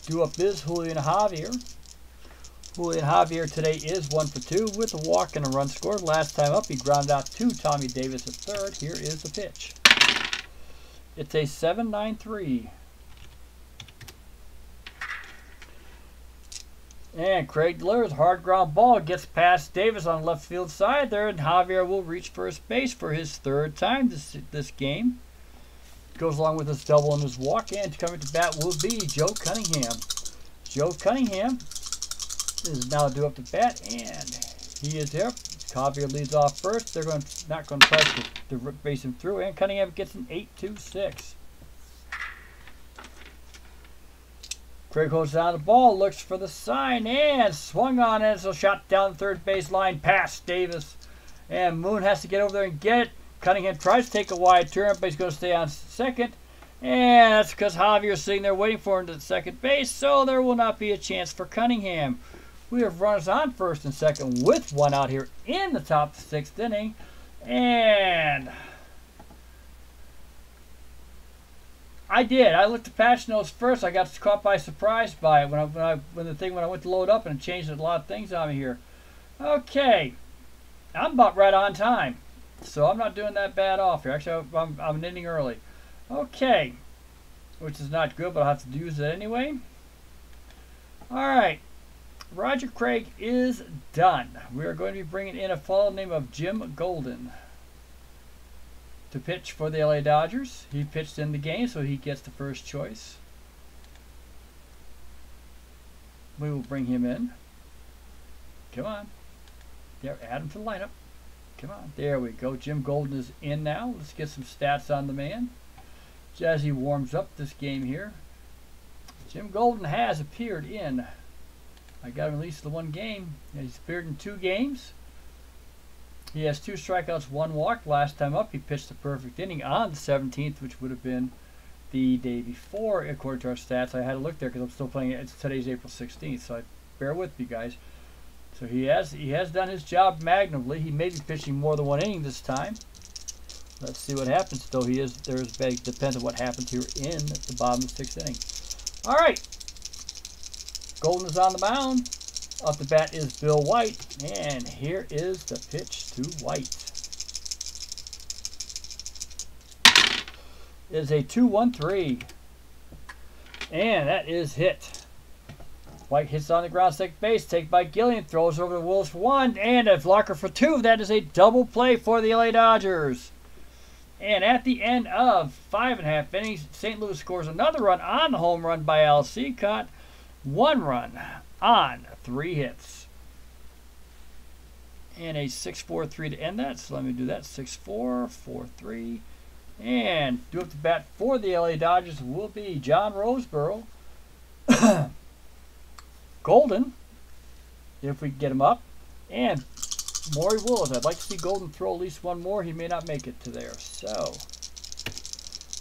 Due up is Julian Javier. Julian Javier today is 1 for 2 with a walk and a run scored. Last time up, he grounded out to Tommy Davis at 3rd. Here is the pitch. It's a 7-9-3. And Craig delivers hard ground ball, gets past Davis on the left field side there, and Javier will reach first base for his 3rd time this game. Goes along with his double and his walk, and coming to bat will be Joe Cunningham. Joe Cunningham is now due up to bat, and he is there. Javier leads off first. They're not going to try to base him through, and Cunningham gets an 8-2-6. Craig holds down the ball, looks for the sign, and swung on it. So shot down the 3rd base line past Davis. And Moon has to get over there and get it. Cunningham tries to take a wide turn, but he's going to stay on 2nd. And that's because Javier's sitting there waiting for him to 2nd base, so there will not be a chance for Cunningham. We have runners on 1st and 2nd with 1 out here in the top of the 6th inning. And I did. I looked at patch notes first. I got caught by surprise by it when I went to load up, and it changed a lot of things on me here. Okay, I'm about right on time, so I'm not doing that bad off here. Actually, I'm an inning early. Okay, which is not good, but I'll have to use it anyway. All right, Roger Craig is done. We are going to be bringing in a fellow named of Jim Golden to pitch for the LA Dodgers. He pitched in the game, so he gets the first choice. We will bring him in. Come on. There, add him to the lineup. Come on. There we go. Jim Golden is in now. Let's get some stats on the man. as he warms up this game here. Jim Golden has appeared in, I got him at least the one game. He's appeared in 2 games. He has 2 strikeouts, 1 walk. Last time up, he pitched the perfect inning on the 17th, which would have been the day before, according to our stats. I had to look there because I'm still playing it. Today's April 16th, so bear with me, guys. So he has done his job magnanimly. He may be pitching more than 1 inning this time. Let's see what happens. Though depends on what happens here in the bottom of the 6th inning. All right, Golden is on the mound. Up the bat is Bill White, and here is the pitch to White. It is a 2-1-3, and that is hit. White hits on the ground, second base, taken by Gillian, throws over the Wills for 1, and a blocker for 2. That is a double play for the LA Dodgers. And at the end of 5.5 innings, St. Louis scores another run on the home run by Al Cicotte. 1 run on 3 hits. And a 6-4-3 to end that. So let me do that. 6-4, 4-3. And due up the bat for the LA Dodgers will be John Roseboro. Golden, if we can get him up. And Maury Wills. I'd like to see Golden throw at least 1 more. He may not make it to there. So,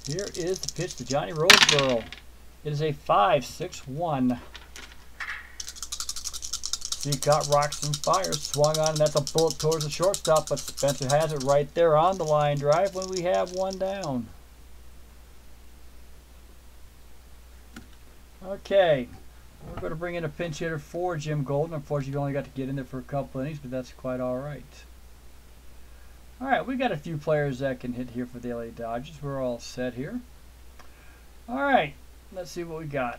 here is the pitch to Johnny Roseboro. It is a 5-6-1. Cicotte rocks and fires. Swung on, and that's a bullet towards the shortstop, but Spencer has it right there on the line drive when we have 1 down. Okay. We're going to bring in a pinch hitter for Jim Golden. Unfortunately, he only got to get in there for a couple innings, but that's quite all right. All right, we got a few players that can hit here for the LA Dodgers. We're all set here. All right, let's see what we got.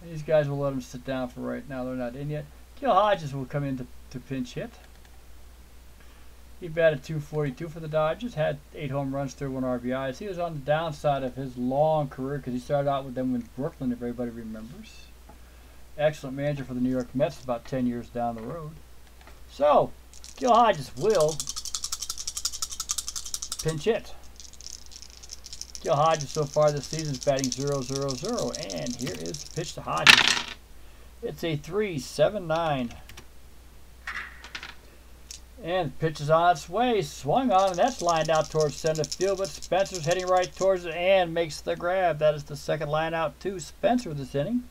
These guys will let them sit down for right now. They're not in yet. Gil Hodges will come in to pinch hit. He batted .242 for the Dodgers, had 8 home runs, 31 RBIs. He was on the downside of his long career because he started out with them in Brooklyn, if everybody remembers. Excellent manager for the New York Mets about 10 years down the road. So, Gil Hodges will pinch hit. Gil Hodges so far this season is batting .000, and here is the pitch to Hodges. It's a 3-7-9. And the pitch is on its way, swung on, and that's lined out towards center field, but Spencer's heading right towards it and makes the grab. That is the second line out to Spencer this inning.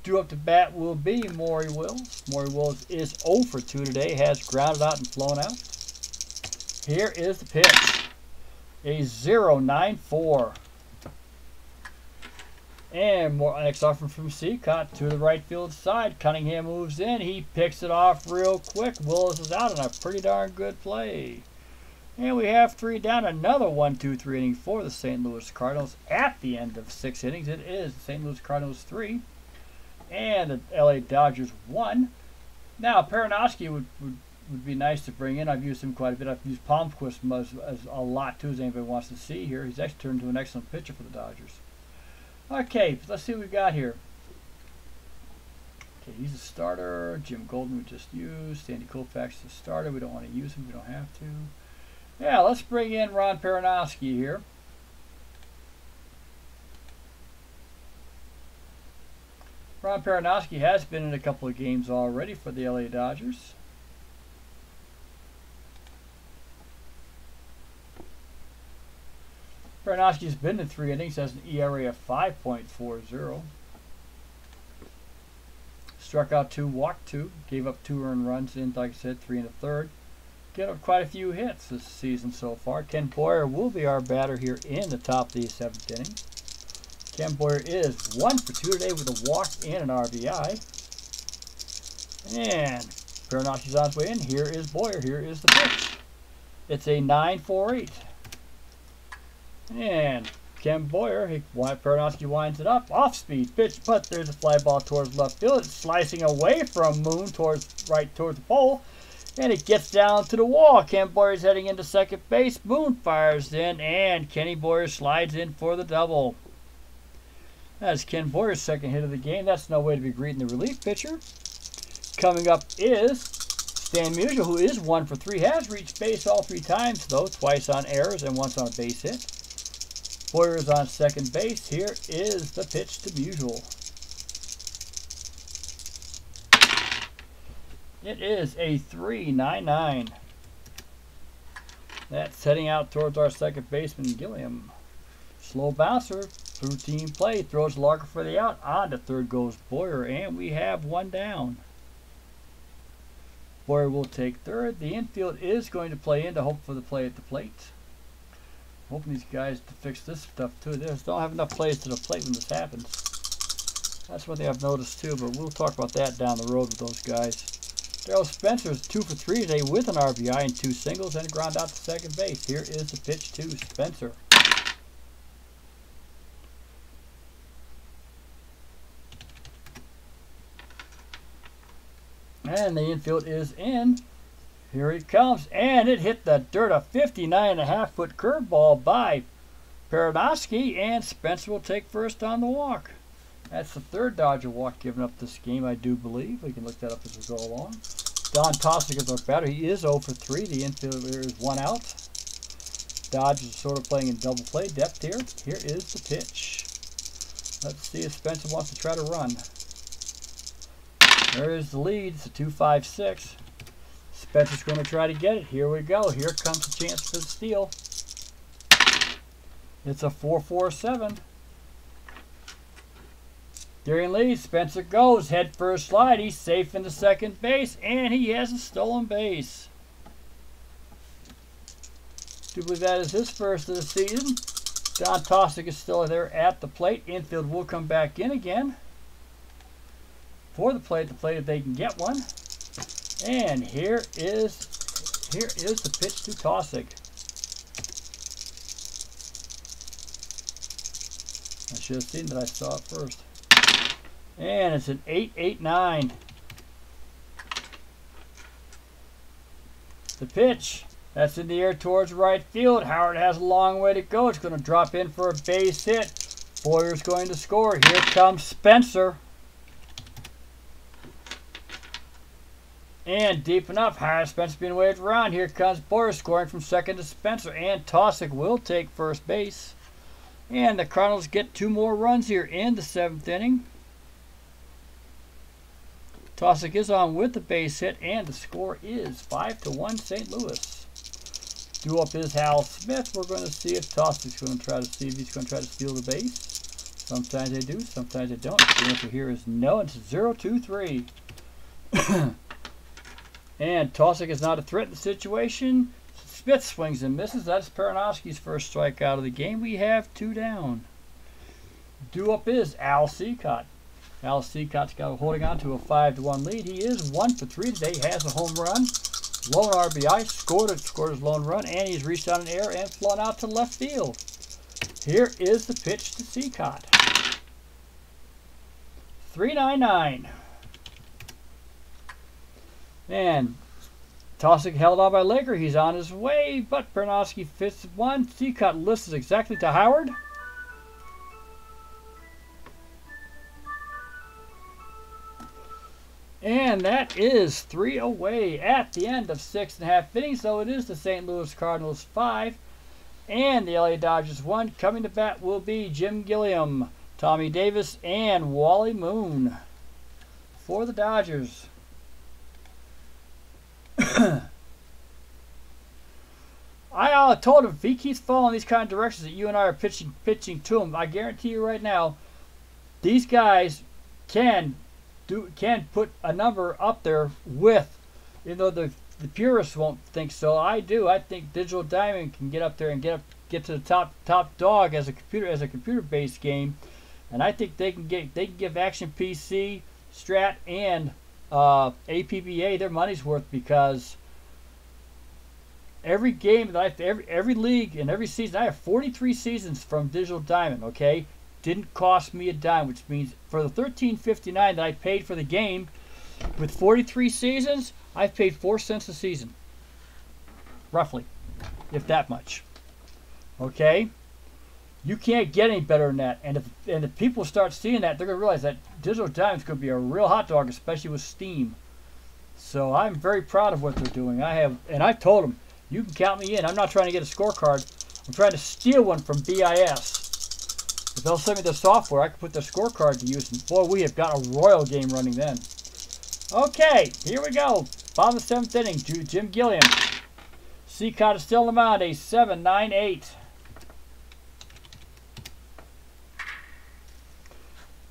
Due up to bat will be Maury Wills. Maury Wills is 0 for 2 today, has grounded out and flown out. Here is the pitch. A 0-9-4. And more next offering from Cicotte to the right field side. Cunningham moves in. He picks it off real quick. Willis is out on a pretty darn good play. And we have 3 down. Another 1-2-3 inning for the St. Louis Cardinals at the end of 6 innings. It is the St. Louis Cardinals 3 and the LA Dodgers 1. Now, Peronowski would be nice to bring in. I've used him quite a bit. I've used Palmquist as a lot too, as anybody wants to see here. He's actually turned into an excellent pitcher for the Dodgers. Okay, let's see what we got here. Okay, he's a starter. Jim Golden we just used. Sandy Koufax is a starter. We don't want to use him. We don't have to. Yeah, let's bring in Ron Peronowski here. Ron Peronowski has been in a couple of games already for the LA Dodgers. Peronowski's been in 3 innings, has an ERA of 5.40. Struck out 2, walked 2, gave up 2 earned runs in, like I said, 3 1/3. Get up quite a few hits this season so far. Ken Boyer will be our batter here in the top of the 7th inning. Ken Boyer is 1 for 2 today with a walk and an RBI. And Peronowski's on his way in. Here is Boyer. Here is the pitch. It's a 9-4-8. And Ken Boyer, Peronowski winds it up. Off-speed pitch, but there's a fly ball towards left field. It's slicing away from Moon towards the pole. And it gets down to the wall. Ken Boyer's heading into second base. Moon fires in, and Kenny Boyer slides in for the double. That's Ken Boyer's second hit of the game. That's no way to be greeting the relief pitcher. Coming up is Stan Musial, who is 1 for 3. Has reached base all 3 times, though. Twice on errors and once on a base hit. Boyer is on second base. Here is the pitch to Musial. It is a 3.99. That's heading out towards our second baseman, Gilliam. Slow bouncer through team play. Throws Larker for the out. On to third goes Boyer, and we have one down. Boyer will take third. The infield is going to play in to hope for the play at the plate. Hoping these guys to fix this stuff too. They just don't have enough plays to the plate when this happens. That's one thing I've noticed too, but we'll talk about that down the road with those guys. Daryl Spencer is 2 for 3 today with an RBI and 2 singles and ground out to second base. Here is the pitch to Spencer. And the infield is in. Here he comes, and it hit the dirt. A 59.5-foot curveball by Perodowski, and Spencer will take first on the walk. That's the third Dodger walk given up this game, I do believe. We can look that up as we go along. Don Tosick is our batter. He is 0 for 3. The infielder is 1 out. Dodgers are sort of playing in double play depth here. Here is the pitch. Let's see if Spencer wants to try to run. There is the lead. It's a 2-5-6. Spencer's going to try to get it. Here we go. Here comes the chance for the steal. It's a 4-4-7. During lead, Spencer goes. Head first slide. He's safe in the second base, and he has a stolen base. Do believe that is his first of the season. Don Tosick is still there at the plate. Infield will come back in again for the plate if they can get one. And here is the pitch to Tosick. I should have seen that. I saw it first. And it's an 8-8-9. The pitch. That's in the air towards right field. Howard has a long way to go. It's going to drop in for a base hit. Boyer's going to score. Here comes Spencer. And deep enough. Howard Spencer being waved around. Here comes Boyer scoring from second to Spencer. And Tosick will take first base. And the Cardinals get 2 more runs here in the 7th inning. Tosick is on with the base hit, and the score is 5-1 St. Louis. Due up is Hal Smith. We're going to see if Tosick's going to try to see if he's going to try to steal the base. Sometimes they do, sometimes they don't. The answer here is no. It's 0-2-3. And Tosick is not a threat in the situation. Smith swings and misses. That's Peronowski's first strikeout of the game. We have 2 down. Due up is Al Cicotte. Al Cicotte's got holding on to a 5-1 lead. He is 1 for 3 today. Has a home run, lone RBI, scored his lone run, and he's reached out in the air and flown out to left field. Here is the pitch to Cicotte. 3.99. And Tosick held on by Laker. He's on his way, but Peronowski fits one. Cicotte listens exactly to Howard. And that is 3 away at the end of 6.5 innings. So it is the St. Louis Cardinals 5 and the LA Dodgers 1. Coming to bat will be Jim Gilliam, Tommy Davis, and Wally Moon for the Dodgers. I told him if he keeps following these kind of directions that you and I are pitching to him, I guarantee you right now, these guys can put a number up there with, even though the purists won't think so. I do. I think Digital Diamond can get up there and get to the top dog as a computer-based game, and I think they can give Action PC, Strat, and APBA their money's worth, because every game that every league and every season, I have 43 seasons from Digital Diamond. Okay. Didn't cost me a dime, which means for the $13.59 that I paid for the game, with 43 seasons, I've paid 4 cents a season, roughly, if that much. Okay, you can't get any better than that. And if people start seeing that, they're gonna realize that Digital Diamond's gonna be a real hot dog, especially with Steam. So I'm very proud of what they're doing. I've told them, you can count me in. I'm not trying to get a scorecard. I'm trying to steal one from BIS. If they'll send me the software, I can put the scorecard to use. And boy, we have got a royal game running then. Okay, here we go. Bottom of the 7th inning, Jim Gilliam. Cicotte is still on the mound, a 7-9-8.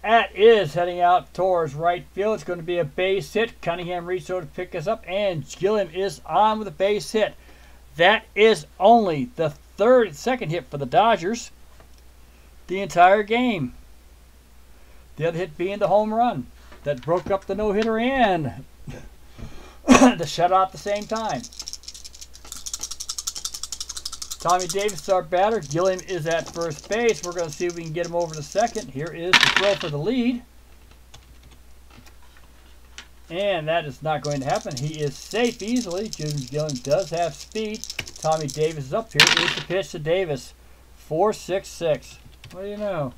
That is heading out towards right field. It's going to be a base hit. Cunningham reached over to pick us up, and Gilliam is on with a base hit. That is only the second hit for the Dodgers the entire game. The other hit being the home run that broke up the no-hitter and the shutout at the same time. Tommy Davis is our batter. Gilliam is at first base. We're going to see if we can get him over to second. Here is the throw for the lead. And that is not going to happen. He is safe easily. Jim Gilliam does have speed. Tommy Davis is up. Here is the pitch to Davis. 4-6-6. What do you know?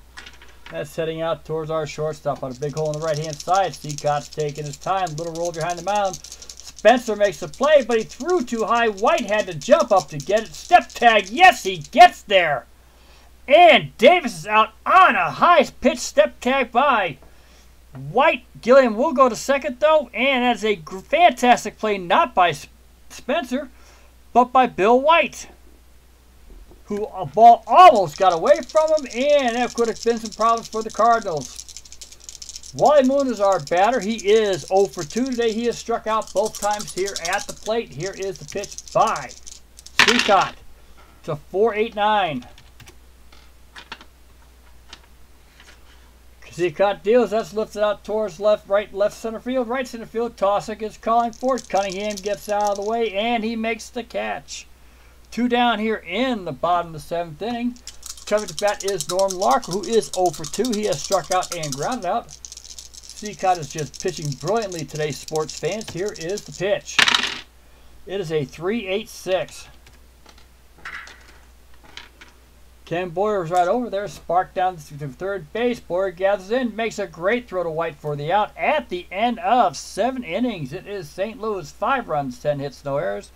That's heading out towards our shortstop on a big hole on the right-hand side. Cicotte's taking his time. Little roll behind the mound. Spencer makes the play, but he threw too high. White had to jump up to get it. Step tag. Yes, he gets there. And Davis is out on a high pitch step tag by White. Gilliam will go to second, though. And that's a fantastic play, not by Spencer, but by Bill White, who a ball almost got away from him. And that could have been some problems for the Cardinals. Wally Moon is our batter. He is 0 for 2 today. He has struck out both times here at the plate. Here is the pitch by Cicotte to 4-8-9. Cicotte deals. That's lifted out towards left center field. Right center field. Tossick is calling for it. Cunningham gets out of the way, and he makes the catch. 2 down here in the bottom of the 7th inning. Coming to bat is Norm Larker, who is 0 for 2. He has struck out and grounded out. Cicotte is just pitching brilliantly today, sports fans. Here is the pitch. It is a 3-8-6. Ken Boyer is right over there. Sparked down to third base. Boyer gathers in, makes a great throw to White for the out. At the end of 7 innings, it is St. Louis 5 runs, 10 hits, no errors.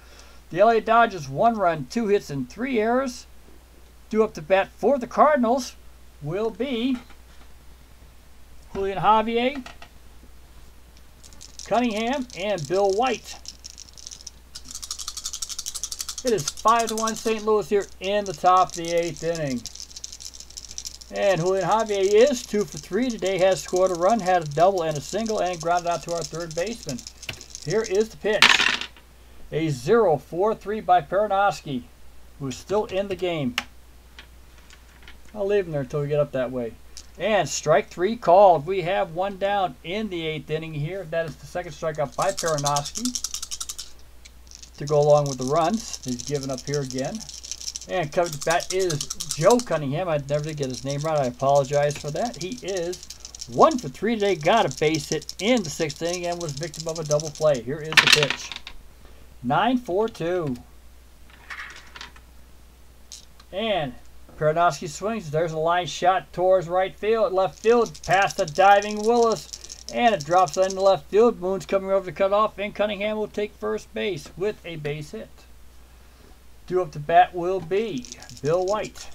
The LA Dodgers 1 run, 2 hits, and 3 errors. Due up to bat for the Cardinals will be Julian Javier, Cunningham, and Bill White. It is 5-1 St. Louis here in the top of the 8th inning. And Julian Javier is 2 for 3 today. Has scored a run, had a double and a single, and grounded out to our third baseman. Here is the pitch. A 0-4-3 by Peronoski, who is still in the game. I'll leave him there until we get up that way. And strike 3 called. We have 1 down in the 8th inning here. That is the second strikeout by Peronoski to go along with the runs. He's given up here again. And coming to bat is Joe Cunningham. I never did get his name right. I apologize for that. He is 1 for 3 today. Got a base hit in the 6th inning and was victim of a double play. Here is the pitch. 9-4-2. And Peronoski swings. There's a line shot towards left field, past the diving Willis, and it drops into left field. Moon's coming over to cut off, and Cunningham will take first base with a base hit. Due up to bat will be Bill White.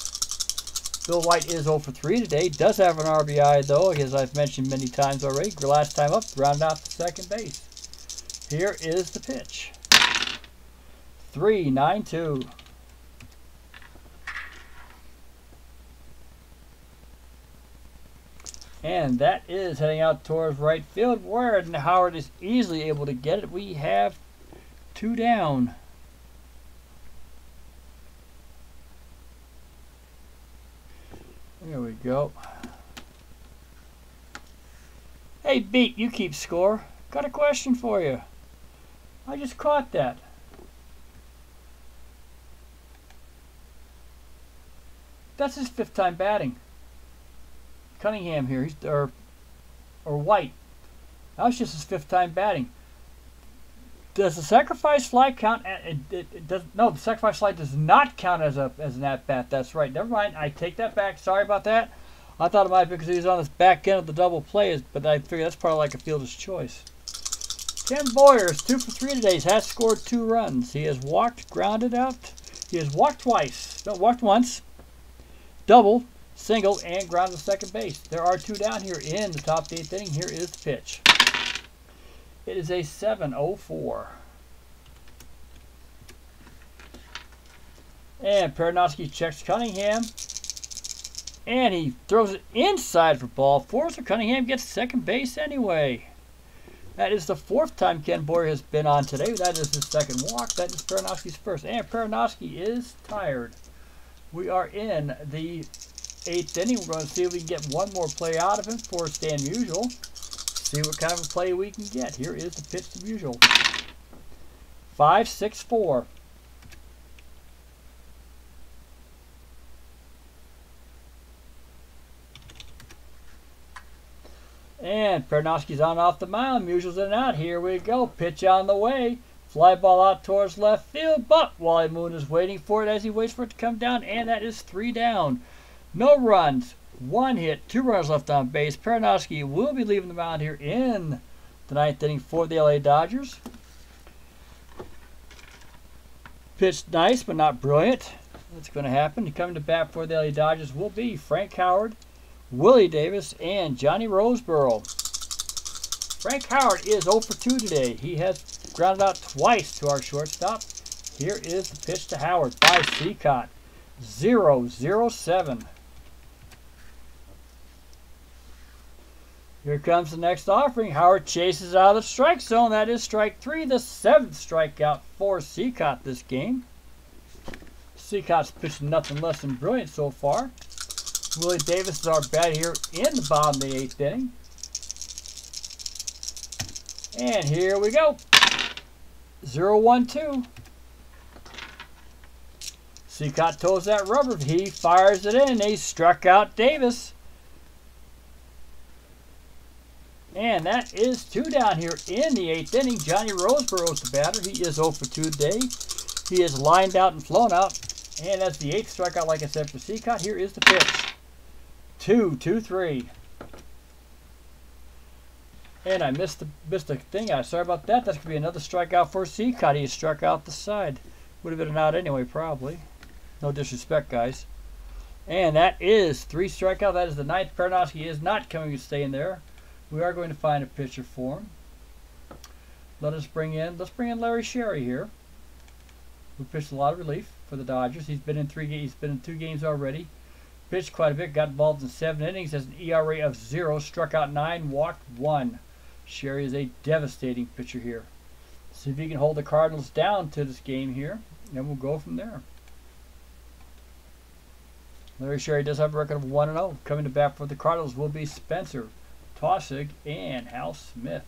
Bill White is 0 for 3 today. Does have an RBI, though, as I've mentioned many times already. Last time up, grounded out to second base. Here is the pitch. 3-9-2. And that is heading out towards right field, where Howard is easily able to get it. We have 2 down. There we go. Hey, Beat, you keep score. Got a question for you. I just caught that. That's his 5th time batting. Cunningham here, or White. That was just his 5th time batting. Does the sacrifice fly count? No, the sacrifice fly does not count as an at bat. That's right. Never mind. I take that back. Sorry about that. I thought it might be because he was on the back end of the double play, but I figured that's probably like a fielder's choice. Ken Boyer is 2 for 3 today. He has scored 2 runs. He has walked, grounded out. He has walked twice. No, walked once. Double. Single and grounded to second base. There are 2 down here in the top of the 8th inning. Here is the pitch. It is a 7-0-4. And Peronowski checks Cunningham. And he throws it inside for ball 4, so Cunningham gets second base anyway. That is the 4th time Ken Boyer has been on today. That is his 2nd walk. That is Peronowski's 1st. And Peronowski is tired. We are in the 8th inning. We're going to see if we can get one more play out of him for Stan Musial. See what kind of a play we can get. Here is the pitch to Musial. 5-6-4. And Peronowski's on off the mound. Musial's in and out. Here we go. Pitch on the way. Fly ball out towards left field. But Wally Moon is waiting for it as he waits for it to come down. And that is 3 down. No runs. 1 hit. 2 runners left on base. Peronowski will be leaving the mound here in the 9th inning for the LA Dodgers. Pitched nice but not brilliant. What's going to happen? Coming to bat for the LA Dodgers will be Frank Howard, Willie Davis, and Johnny Roseboro. Frank Howard is 0 for 2 today. He has grounded out twice to our shortstop. Here is the pitch to Howard by Cicotte. 0-0-7. Here comes the next offering. Howard chases out of the strike zone. That is strike 3, the 7th strikeout for Cicotte this game. Cicotte's pitched nothing less than brilliant so far. Willie Davis is our bat here in the bottom of the 8th inning. And here we go. 0-1-2. Cicotte toes that rubber. He fires it in. He struck out Davis. And that is 2 down here in the 8th inning. Johnny Roseboro is the batter. He is 0 for 2 today. He is lined out and flown out. And that's the 8th strikeout, like I said, for Cicotte. Here is the pitch. 2-2-3. And I missed the thing. Sorry about that. That's going to be another strikeout for Cicotte. He struck out the side. Would have been an out anyway, probably. No disrespect, guys. And that is 3 strikeouts. That is the 9th. Peronowski is not coming to stay in there. We are going to find a pitcher for him. Let's bring in Larry Sherry here, who pitched a lot of relief for the Dodgers. He's been in 3 games. He's been in 2 games already. Pitched quite a bit. Got involved in 7 innings. Has an ERA of 0. Struck out 9. Walked 1. Sherry is a devastating pitcher here. See if he can hold the Cardinals down to this game here, and we'll go from there. Larry Sherry does have a record of 1-0. Coming to bat for the Cardinals will be Spencer Taussig and Hal Smith.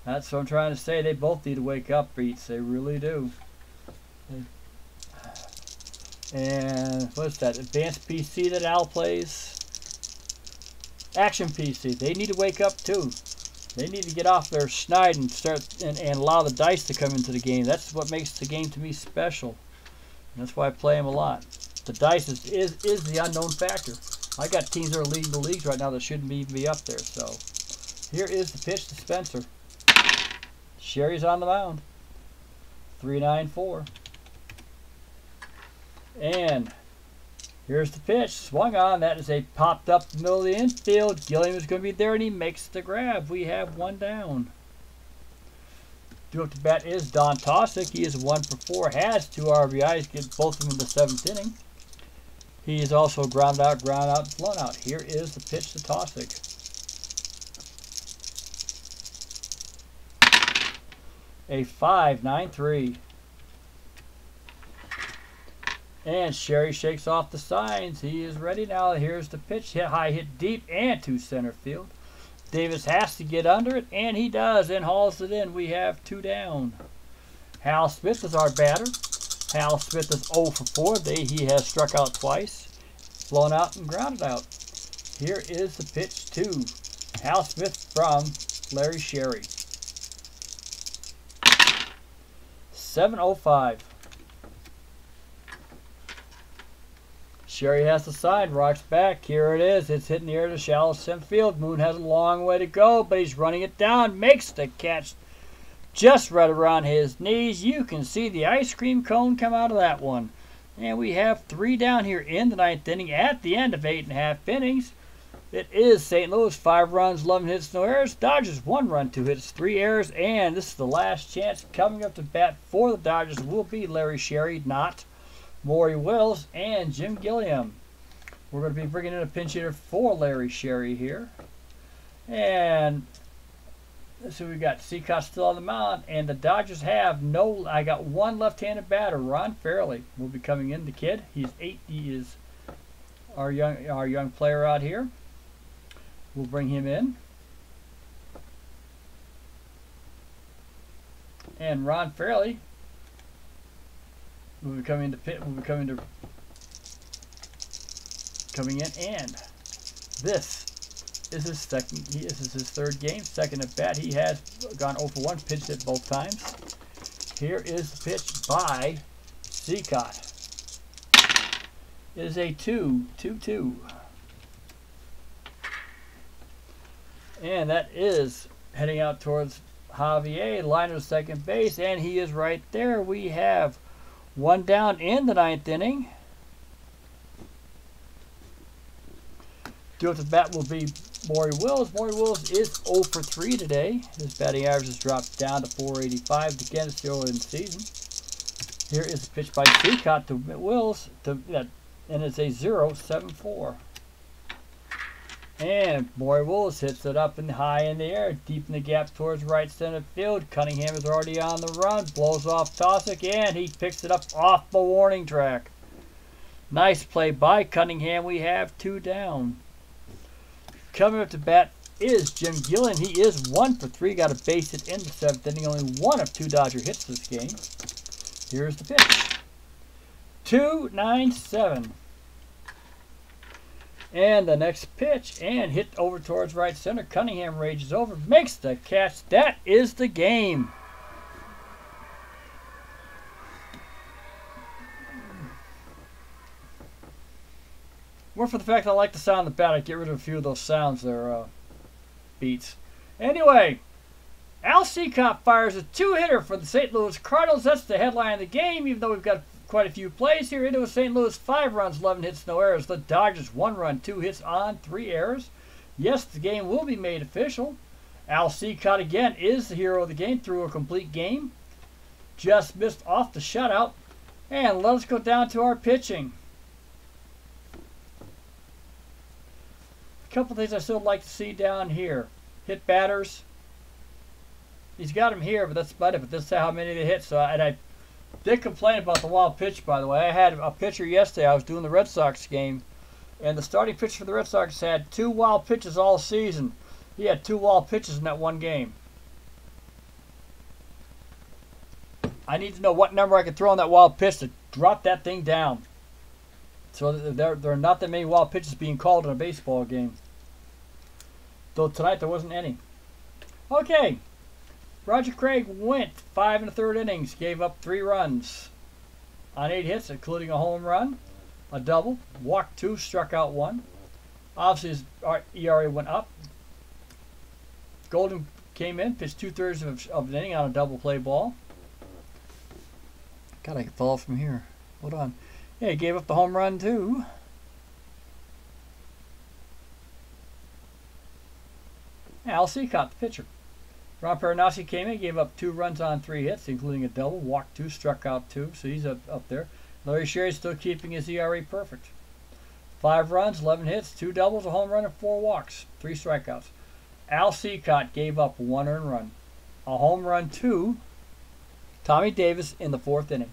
That's what I'm trying to say. They both need to wake up, Beats. They really do. And what's that? Advanced PC that Al plays? Action PC. They need to wake up too. They need to get off their schneid and start and allow the dice to come into the game. That's what makes the game to me special. And that's why I play them a lot. The dice is the unknown factor. I got teams that are leading the leagues right now that shouldn't even be up there. So here is the pitch to Spencer. Sherry's on the mound. 3-9-4. And here's the pitch. Swung on. That is a popped up the middle of the infield. Gilliam is going to be there, and he makes the grab. We have 1 down. Due up to bat is Don Taussig. He is 1 for 4. Has 2 RBIs. Get both of them in the 7th inning. He is also ground out, and flown out. Here is the pitch to Taussig. A 5-9-3. And Sherry shakes off the signs. He is ready now. Here's the pitch. Hit high, hit deep, and to center field. Davis has to get under it, and he does, and hauls it in. We have 2 down. Hal Smith is our batter. Hal Smith is 0 for 4. He has struck out twice, flown out, and grounded out. Here is the pitch to Hal Smith from Larry Sherry. 7-0-5. Sherry has the side, rocks back. Here it is. It's hitting the air to shallow center field. Moon has a long way to go, but he's running it down. Makes the catch just right around his knees. You can see the ice cream cone come out of that one. And we have 3 down here in the 9th inning at the end of 8.5 innings. It is St. Louis, 5 runs, 11 hits, no errors. Dodgers, 1 run, 2 hits, 3 errors. And this is the last chance. Coming up to bat for the Dodgers will be Larry Sherry, not Maury Wills, and Jim Gilliam. We're going to be bringing in a pinch hitter for Larry Sherry here. And so we got Cicotte still on the mound, and the Dodgers have no. I got one left-handed batter, Ron Fairley, will be coming in. The kid, he's 8. He is our young player out here. We'll bring him in, and Ron Fairley will be coming to pit. Will be coming in, and this is his second. This is his 3rd game, 2nd at bat. He has gone 0 for 1, pitched it both times. Here is the pitch by Cicotte. It is a 2-2-2. And that is heading out towards Javier, liner to second base, and he is right there. We have 1 down in the 9th inning. Due at the bat will be Maury Wills. Maury Wills is 0 for 3 today. His batting average has dropped down to .485. Again, it's still in the season. Here is a pitch by Cicotte to Wills, and it's a 0-7-4. And Maury Wills hits it up and high in the air, deep in the gap towards right center field. Cunningham is already on the run, blows off Tosick, and he picks it up off the warning track. Nice play by Cunningham. We have 2 down. Coming up to bat is Jim Gilliam. He is 1 for 3, got a base hit in the 7th inning, only 1 of 2 Dodger hits this game. Here's the pitch. 2-9-7. And the next pitch, and hit over towards right center. Cunningham rages over, makes the catch. That is the game. More for the fact I like the sound of the bat, I get rid of a few of those sounds there, beats. Anyway, Al Cicotte fires a 2-hitter for the St. Louis Cardinals. That's the headline of the game, even though we've got quite a few plays here. Into a St. Louis, 5 runs, 11 hits, no errors. The Dodgers, 1 run, 2 hits on 3 errors. Yes, the game will be made official. Al Cicotte again is the hero of the game through a complete game. Just missed off the shutout. And let's go down to our pitching. A couple things I still like to see down here. Hit batters. He's got them here, but that's about it. But this is how many they hit. So I did complain about the wild pitch, by the way. I had a pitcher yesterday. I was doing the Red Sox game, and the starting pitcher for the Red Sox had 2 wild pitches all season. He had 2 wild pitches in that one game. I need to know what number I can throw on that wild pitch to drop that thing down. So there are not that many wild pitches being called in a baseball game. Though tonight there wasn't any. Okay. Roger Craig went 5 1/3 innings, gave up 3 runs on 8 hits, including a home run, a double, walked 2, struck out 1. Obviously, his ERA went up. Golden came in, pitched 2/3 of an inning on a double play ball. God, I can follow from here. Hold on. Yeah, he gave up the home run too. Al Cicotte, the pitcher. Ron Perrinacci came in, gave up 2 runs on 3 hits, including a double, walked 2, struck out 2, so he's up there. Larry Sherry's still keeping his ERA perfect. 5 runs, 11 hits, 2 doubles, a home run, and 4 walks, 3 strikeouts. Al Cicotte gave up 1 earned run, a home run to Tommy Davis in the 4th inning.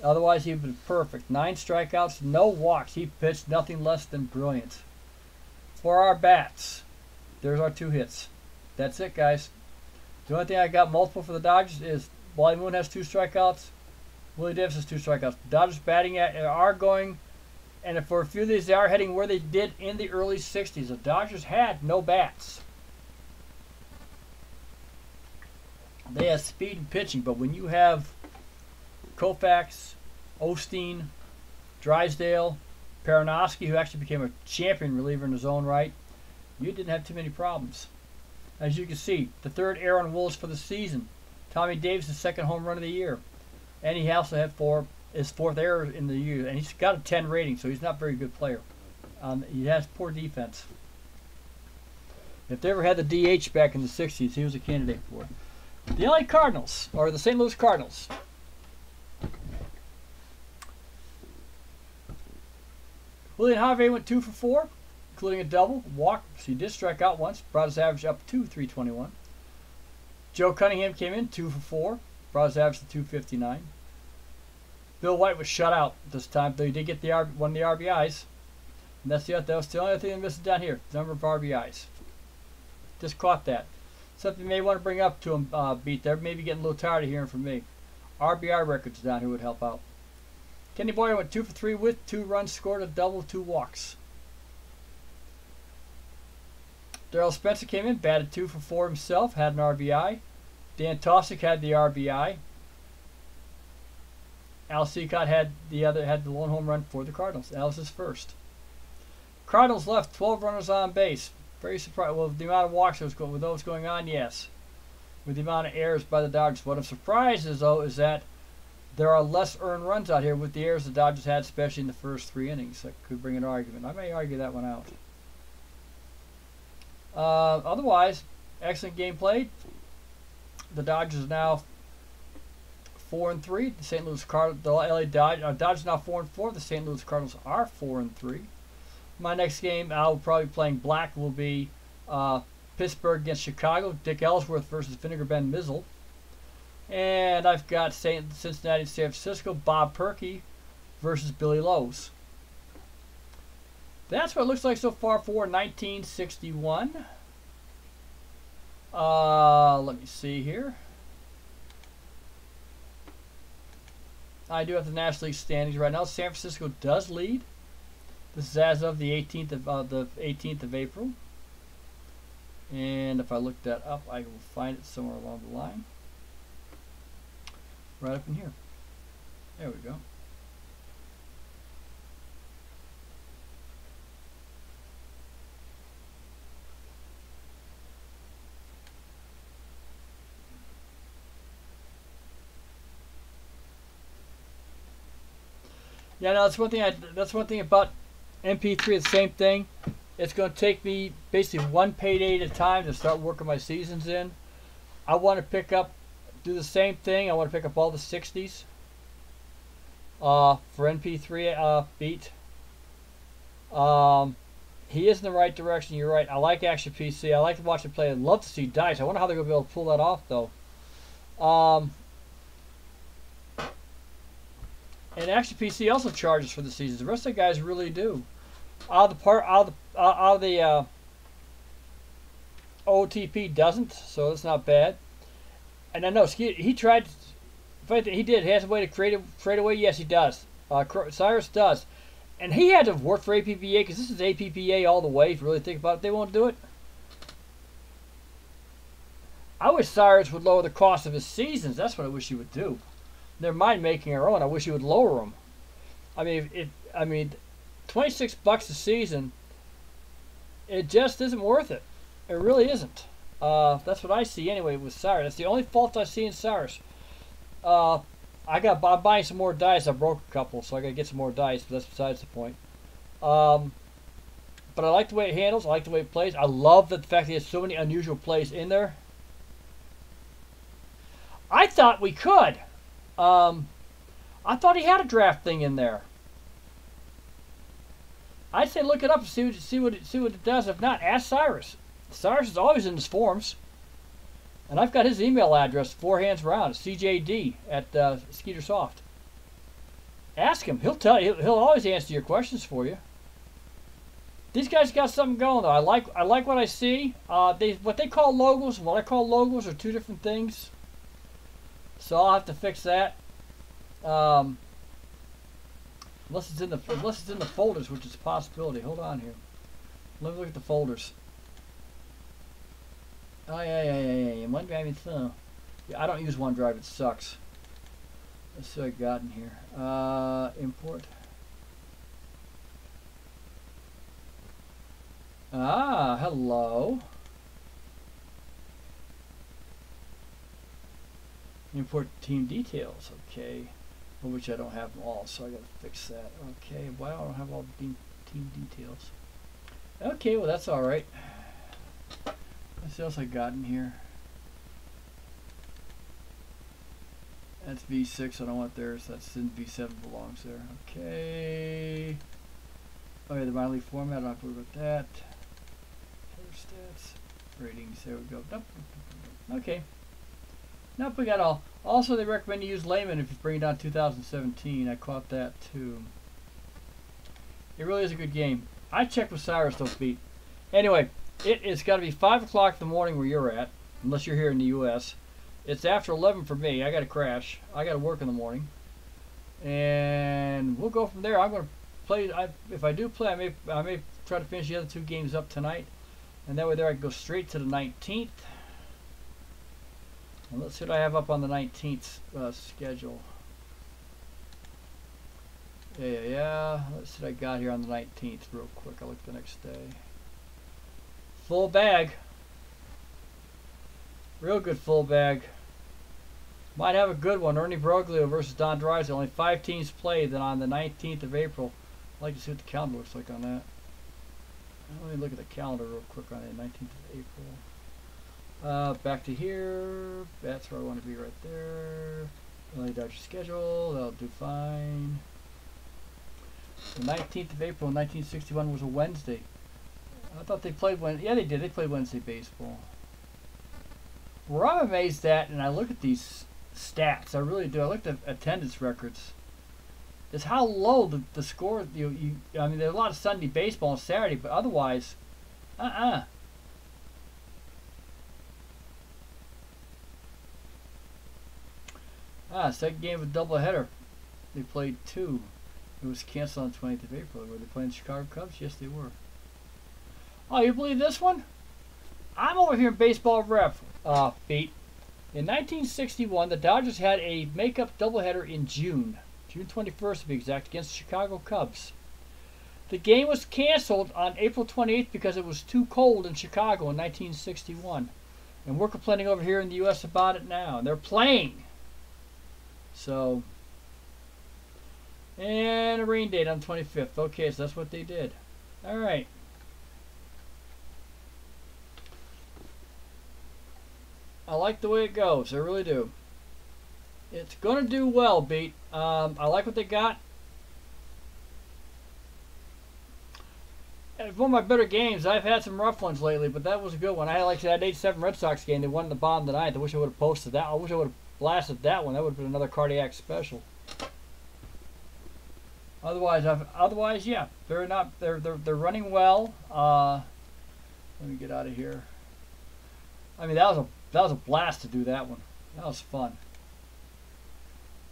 Otherwise, he was perfect. 9 strikeouts, no walks. He pitched nothing less than brilliant. For our bats, there's our 2 hits. That's it, guys. The only thing I got multiple for the Dodgers is Wally Moon has 2 strikeouts. Willie Davis has 2 strikeouts. The Dodgers batting are going, and for a few of these, they are heading where they did in the early 60s. The Dodgers had no bats. They have speed and pitching, but when you have Koufax, Osteen, Drysdale, Perrinacci, who actually became a champion reliever in his own right, you didn't have too many problems. As you can see, the 3rd error on Willis for the season. Tommy Davis, the 2nd home run of the year. And he also had 4 his 4th error in the year, and he's got a 10 rating, so he's not a very good player. He has poor defense. If they ever had the DH back in the 60s, he was a candidate for it. The LA Cardinals, or the St. Louis Cardinals. Julian Harvey went 2 for 4, including a double, walk. So he did strike out once, brought his average up to 321. Joe Cunningham came in 2 for 4, brought his average to 259. Bill White was shut out this time, though he did get one of the RBIs. And that was the only thing that missed down here, the number of RBIs. Just caught that. Something you may want to bring up to him, Beat. They're maybe getting a little tired of hearing from me. RBI records down here would help out. Kenny Boyer went 2 for 3 with 2 runs, scored a double, 2 walks. Darrell Spencer came in, batted 2 for 4 himself, had an RBI. Dan Tosick had the RBI. Al Cicotte had the lone home run for the Cardinals. That was his first. Cardinals left 12 runners on base. Very surprised. Well, with the amount of walks that was with those going on, yes. With the amount of errors by the Dodgers. What I'm surprised is, though, is that there are less earned runs out here with the errors the Dodgers had, especially in the first 3 innings. That could bring an argument. I may argue that one out. Otherwise, excellent game played. The Dodgers are now 4-3. The St. Louis Cardinals, the LA Dodgers now 4-4. The St. Louis Cardinals are 4-3. My next game, I'll probably be playing black, will be Pittsburgh against Chicago. Dick Ellsworth versus Vinegar Ben Mizzle. And I've got Cincinnati and San Francisco, Bob Perkey versus Billy Lowe's. That's what it looks like so far for 1961. Let me see here. I do have the National League standings right now. San Francisco does lead. This is as of the 18th of April. And if I look that up, I will find it somewhere along the line. Right up in here. There we go. Yeah, no, that's one thing. That's one thing about MP3. The same thing. It's going to take me basically one payday at a time to start working my seasons in. I want to do the same thing. I want to pick up all the 60s for MP3 Beat. He is in the right direction. You're right. I like Action PC. I like to watch him play. I'd love to see Dice. I wonder how they're going to be able to pull that off, though. And Action PC also charges for the seasons. The rest of the guys really do. Out of the OTP doesn't, so that's not bad. And I know he tried. He did. He has a way to trade away. Yes, he does. Cyrus does, and he had to work for APPA because this is APPA all the way. If you really think about it, they won't do it. I wish Cyrus would lower the cost of his seasons. That's what I wish he would do. Never mind making our own. I wish he would lower them. I mean, $26 a season. It just isn't worth it. It really isn't. That's what I see anyway with Cyrus. That's the only fault I see in Cyrus. I'm buying some more dice. I broke a couple, so I gotta get some more dice. But that's besides the point. But I like the way it handles. I like the way it plays. I love the fact that he has so many unusual plays in there. I thought we could. I thought he had a draft thing in there. I'd say look it up and see what it does. If not, ask Cyrus. Cyrus is always in his forums, and I've got his email address 4 hands round. It's CJD at Skeeter Soft. Ask him. He'll tell you. He'll always answer your questions for you. These guys got something going though. I like what I see. What they call logos and what I call logos are 2 different things. So I'll have to fix that. Unless it's in the folders, which is a possibility. Hold on here. Let me look at the folders. Oh yeah. OneDrive so. Yeah, I don't use OneDrive. It sucks. Let's see what I got in here. Import. Hello. Import team details. Okay. which I don't have them all, so I got to fix that. Okay, well, I don't have all the team details. Okay, well, that's all right. What else I got in here? That's V6. I don't want theirs. That's in V7 belongs there. Okay. Oh yeah, the minor league format. I don't have to worry about that. Player stats, ratings. There we go. Nope. Okay. Nope, we got all. Also, they recommend you use layman if you bring down 2017. I caught that too. It really is a good game. I checked with Cyrus, don't beat. Anyway, it's got to be 5 o'clock in the morning where you're at, unless you're here in the U.S. It's after 11 for me. I got to crash. I got to work in the morning, and we'll go from there. I'm going to play. If I do play, I may try to finish the other 2 games up tonight, and that way there I can go straight to the 19th. And let's see what I have up on the 19th schedule. Yeah. Let's see what I got here on the 19th real quick. I'll look the next day. Full bag. Real good full bag. Might have a good one. Ernie Broglio versus Don Drysdale. Only 5 teams played. Then on the 19th of April. I'd like to see what the calendar looks like on that. Let me look at the calendar real quick on the 19th of April. Back to here. That's where I want to be right there. LA Dodger schedule. That'll do fine. The 19th of April 1961 was a Wednesday. I thought they played Wednesday. Yeah, they did. They played Wednesday baseball. Where I'm amazed at, and I look at these stats, I really do. I looked at attendance records. Is how low the score. I mean, there's a lot of Sunday baseball on Saturday, but otherwise, second game of a doubleheader. They played 2. It was canceled on the 20th of April. Were they playing the Chicago Cubs? Yes, they were. Oh, you believe this one? I'm over here in Baseball Ref, Pete. In 1961, the Dodgers had a makeup doubleheader in June 21st to be exact, against the Chicago Cubs. The game was canceled on April 28th because it was too cold in Chicago in 1961. And we're complaining over here in the U.S. about it now. And they're playing. So, and a rain date on the 25th. Okay, so that's what they did. All right. I like the way it goes. I really do. It's going to do well, Beat. I like what they got. It's one of my better games. I've had some rough ones lately, but that was a good one. I had like that 8-7 Red Sox game. They won the bottom of the ninth. I wish I would have posted that. I wish I would have blasted that one. That would have been another cardiac special. Otherwise, yeah, they're not. They're running well. Let me get out of here. I mean, that was a blast to do that one. That was fun.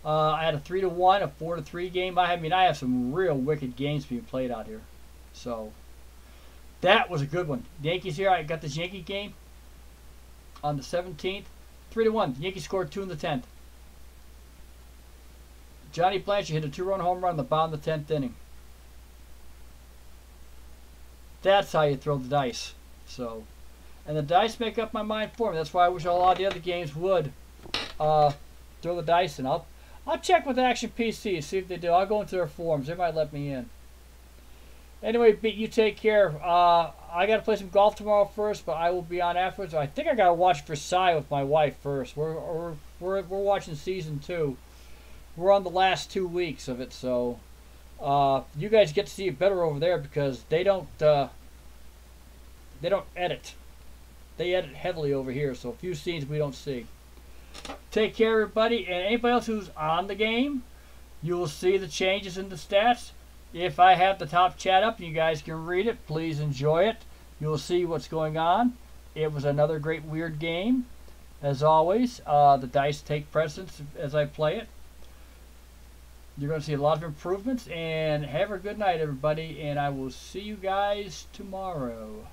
I had a 3-1, a 4-3 game. I have some real wicked games being played out here. So that was a good one. The Yankees here. I got this Yankee game on the 17th. 3-1. The Yankees scored 2 in the 10th. Johnny Blanchard hit a 2-run home run in the bottom of the 10th inning. That's how you throw the dice. So, and the dice make up my mind for me. That's why I wish a lot of the other games would throw the dice in. I'll check with Action PC, see if they do. I'll go into their forums. They might let me in. Anyway, Beat, you take care. I got to play some golf tomorrow first, but I will be on afterwards. I think I got to watch Versailles with my wife first. We're watching season 2. We're on the last 2 weeks of it, so you guys get to see it better over there because they don't edit. They edit heavily over here, so a few scenes we don't see. Take care, everybody, and anybody else who's on the game, you will see the changes in the stats. If I have the top chat up and you guys can read it, please enjoy it. You'll see what's going on. It was another great weird game. As always, the dice take precedence as I play it. You're going to see a lot of improvements, and have a good night, everybody, and I will see you guys tomorrow.